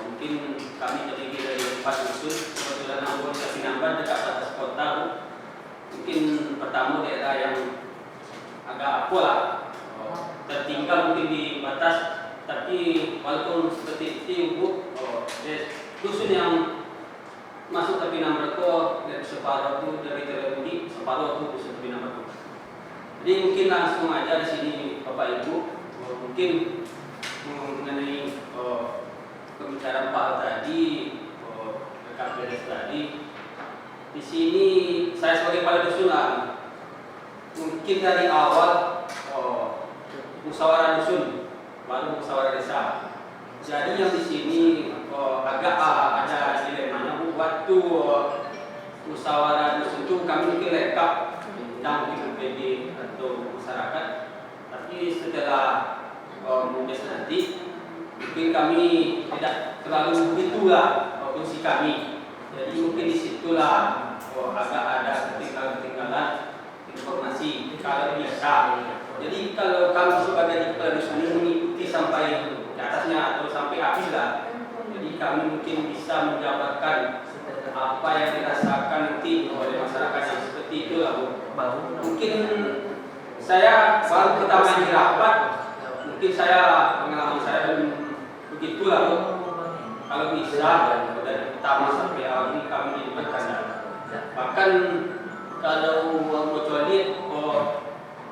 S7: Mungkin kami terdiri dari 4 dusun. Kebetulan aku di Tapi Nambar dekat batas kota. Mungkin pertama daerah yang agak apa lah, tertinggal mungkin di batas. Tapi walaupun seperti itu Bu, dusun yang masuk Tapi Nambar itu dari separuh itu dari Telebudi, separuh itu dusun Tapi Nambar itu. Jadi mungkin langsung aja di sini Bapak Ibu, mungkin mengenai pembicaraan Pak tadi, RKPD tadi. Di sini saya sebagai kepala dusun lah, mungkin dari awal musyawarah dusun, baru musyawarah desa. Jadi yang di sini agak ada dilemanya Bu, waktu musyawarah dusun itu kami mungkin lengkap tentang PPD atau masyarakat, tapi setelah mudes nanti mungkin kami tidak terlalu begitulah fungsi kami. Jadi mungkin disitulah agak ada ketinggalan informasi kalau bisa. Jadi kalau kami sebagai kepala dusun ini mengikuti sampai ke atasnya atau sampai habis lah. Jadi kami mungkin bisa menjabarkan apa yang dirasakan nanti oleh masyarakat yang seperti itu lah Bu. Mungkin saya baru pertama di rapat, mungkin saya pengalaman saya belum begitulah Bu. Kalau bisa dari pertama sampai awal ini kami dilibatkan. Bahkan kalau kecuali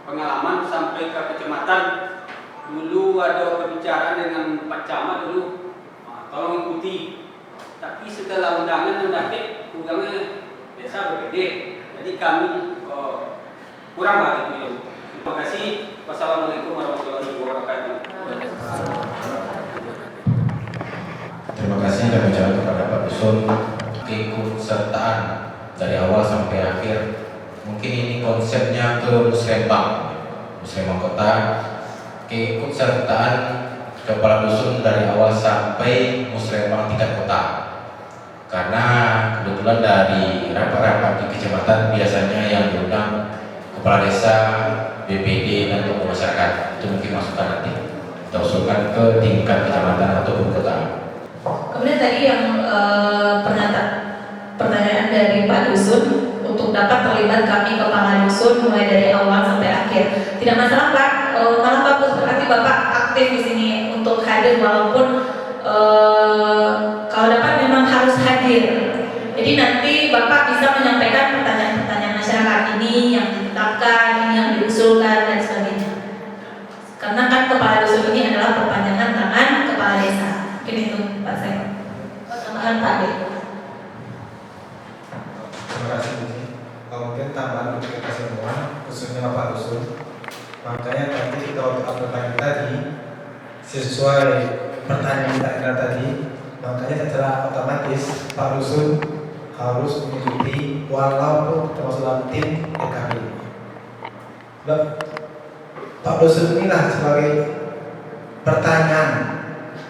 S7: pengalaman sampai ke kecamatan, dulu ada perbicaraan dengan Pak Camat dulu, tolong ikuti. Tapi setelah undangan mendapet, kurangnya desa berbeda. Jadi kami kurang lah itu. Terima kasih. Wassalamualaikum warahmatullahi wabarakatuh.
S1: Terima kasih kami ucapkan kepada Pak Dusun keikutsertaan dari awal sampai akhir. Mungkin ini konsepnya ke Musrembang Kota, keikutsertaan kepala dusun dari awal sampai Musrembang tingkat kota. Karena kebetulan dari rapat-rapat di kecamatan biasanya yang diundang kepala desa, BPD dan tokoh masyarakat. Itu mungkin masukan nanti kita usulkan ke tingkat kecamatan atau kota.
S4: Kemudian tadi yang pertanyaan dari Pak Dusun, untuk dapat terlibat kami kepala dusun mulai dari awal sampai akhir. Tidak masalah Pak, malah bagus berarti Bapak aktif di sini untuk hadir walaupun kalau dapat memang harus harus hadir. Jadi nanti Bapak bisa menyampaikan pertanyaan-pertanyaan masyarakat ini yang ditetapkan, ini yang diusulkan dan sebagainya. Karena kan kepala dusun ini adalah perpanjangan tangan kepala desa. Mungkin itu Pak saya. Tambahan Pak De.
S3: Terima kasih Bu. Mungkin tambahan untuk kita semua, khususnya Bapak Dusun. Makanya nanti kita untuk upload tadi sesuai pertanyaan kita tadi. Makanya secara otomatis Pak Dusun harus mengikuti walaupun termasuk dalam tim RKP. Sebab Pak Dusun inilah sebagai pertanyaan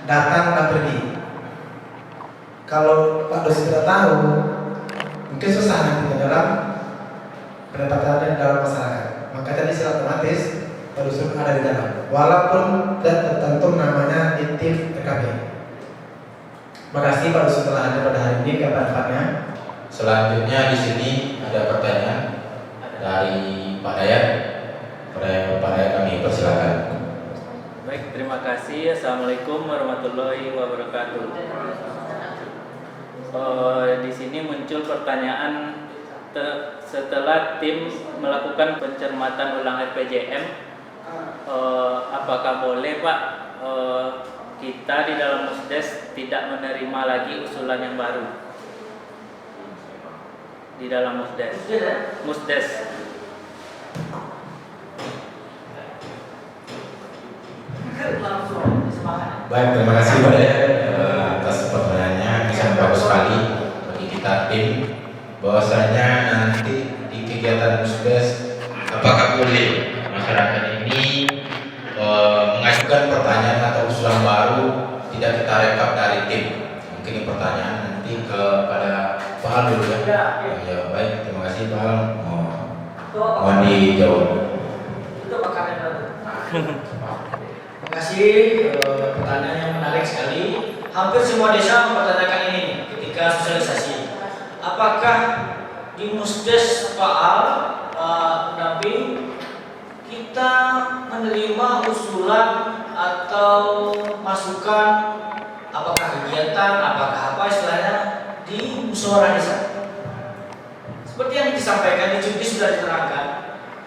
S3: datang dan pergi. Kalau Pak Dusun tidak tahu, mungkin susah nanti dalam pendapatannya dalam masyarakat. Maka tadi secara otomatis Pak Dusun ada di dalam, walaupun tidak tertentu namanya di tim RKP. Terima kasih Pak Dusun telah hadir pada hari ini. Kapan-kapannya.
S1: Selanjutnya di sini ada pertanyaan dari Pak Dayat. Pak Dayat kami persilakan.
S2: Baik, terima kasih. Assalamualaikum warahmatullahi wabarakatuh. Di sini muncul pertanyaan setelah tim melakukan pencermatan ulang RPJM, apakah boleh Pak kita di dalam Musdes tidak menerima lagi usulan yang baru di dalam Musdes? Musdes.
S1: Baik, terima kasih Pak Dayat atas pertanyaannya. Bisa bagus sekali bagi kita tim. Bahwasanya nanti di kegiatan Musdes apakah boleh masyarakat ini mengajukan pertanyaan atau usulan baru tidak kita rekap dari tim. Mungkin ini pertanyaan nanti kepada Pak Al dulu ya. Ya baik, terima kasih Pak Al. Mohon dijawab.
S6: Terima kasih, pertanyaan yang menarik sekali. Hampir semua desa mempertanyakan ini ketika sosialisasi. Apakah di Musdes Pak Al, pendamping, kita menerima usulan atau masukan, apakah kegiatan, apakah apa istilahnya di musyawarah desa? Seperti yang disampaikan di Jumpi sudah diterangkan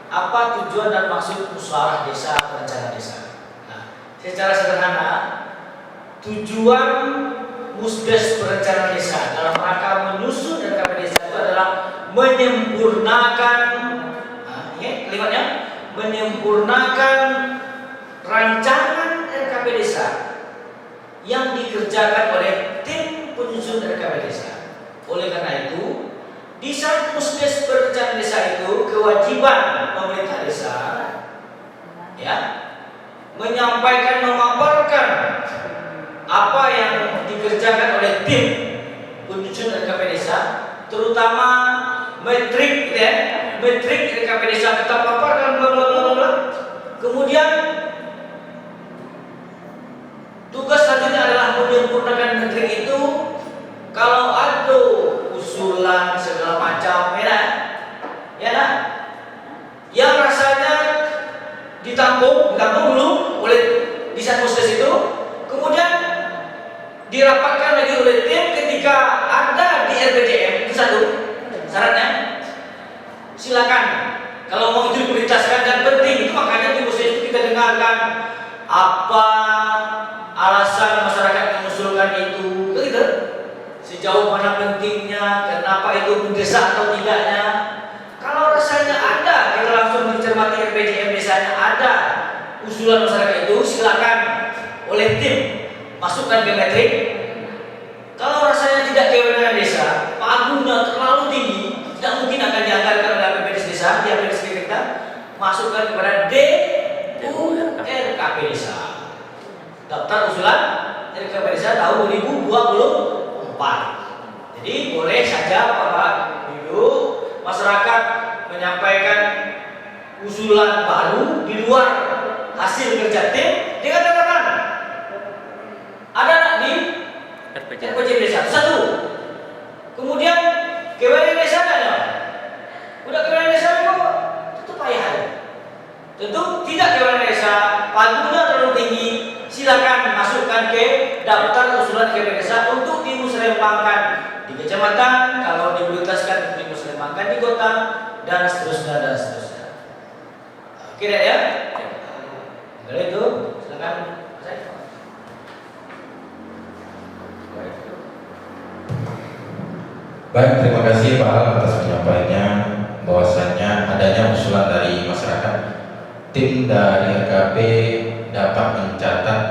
S6: apa tujuan dan maksud musyawarah desa, perencanaan desa. Secara sederhana, tujuan Musdes Perencanaan Desa dalam rangka menyusun RKP Desa itu adalah menyempurnakan, kalimatnya, menyempurnakan rancangan RKP Desa yang dikerjakan oleh tim penyusun RKP Desa. Oleh karena itu, di saat Musdes Perencanaan Desa itu kewajiban pemerintah desa, ya, menyampaikan, memaparkan apa yang dikerjakan oleh tim penyusun RKP Desa, terutama metrik, ya, metrik RKP Desa kita paparkan, bla bla bla bla. Kemudian tugas selanjutnya adalah menyempurnakan metrik itu. Kalau ada usulan segala macam, ya, yang rasanya ditampung dulu oleh di saat Musdes itu, kemudian dirapatkan lagi oleh tim ketika ada di RPJM. Itu satu syaratnya. Silakan kalau mau itu diprioritaskan dan penting. Itu makanya di Musdes itu kita dengarkan apa alasan masyarakat mengusulkan itu, begitu. Sejauh mana pentingnya, kenapa itu mendesak atau tidaknya. Kalau rasanya ada, kita langsung mencermati RPJM desanya ada usulan masyarakat itu, silakan oleh tim masukkan ke metrik. Kalau rasanya tidak kewenangan desa, pagungnya terlalu tinggi, tidak mungkin akan dianggarkan oleh APBD desa, di APBD kita masukkan kepada DURKP desa. Daftar usulan RKP desa tahun 2024. Jadi boleh saja Bapak Ibu masyarakat menyampaikan usulan baru di luar hasil kerja tim dengan catatan ada di RPJM desa. Satu. Kemudian kewenangan desa ada. Udah kewenangan desa kok itu payah. Tentu tidak kewenangan desa, pagungnya terlalu tinggi. Silakan masukkan ke daftar usulan RKP desa untuk dimusrembangkan kecamatan, kalau diprioritaskan di Muslimakan di kota, dan seterusnya dan seterusnya. Oke ya? Kalau itu silakan saya.
S1: Baik, terima kasih Pak Al atas penyampaiannya, bahwasannya adanya usulan dari masyarakat, tim dari RKP dapat mencatat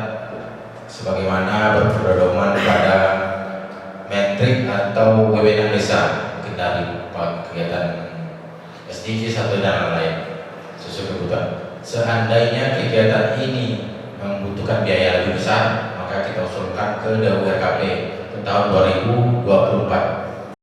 S1: sebagaimana berpedoman pada metrik atau wewenang desa, mungkin dari kegiatan SDGs atau dan lain sesuai kebutuhan. Seandainya kegiatan ini membutuhkan biaya lebih besar, maka kita usulkan ke DAU RKP ke tahun 2024.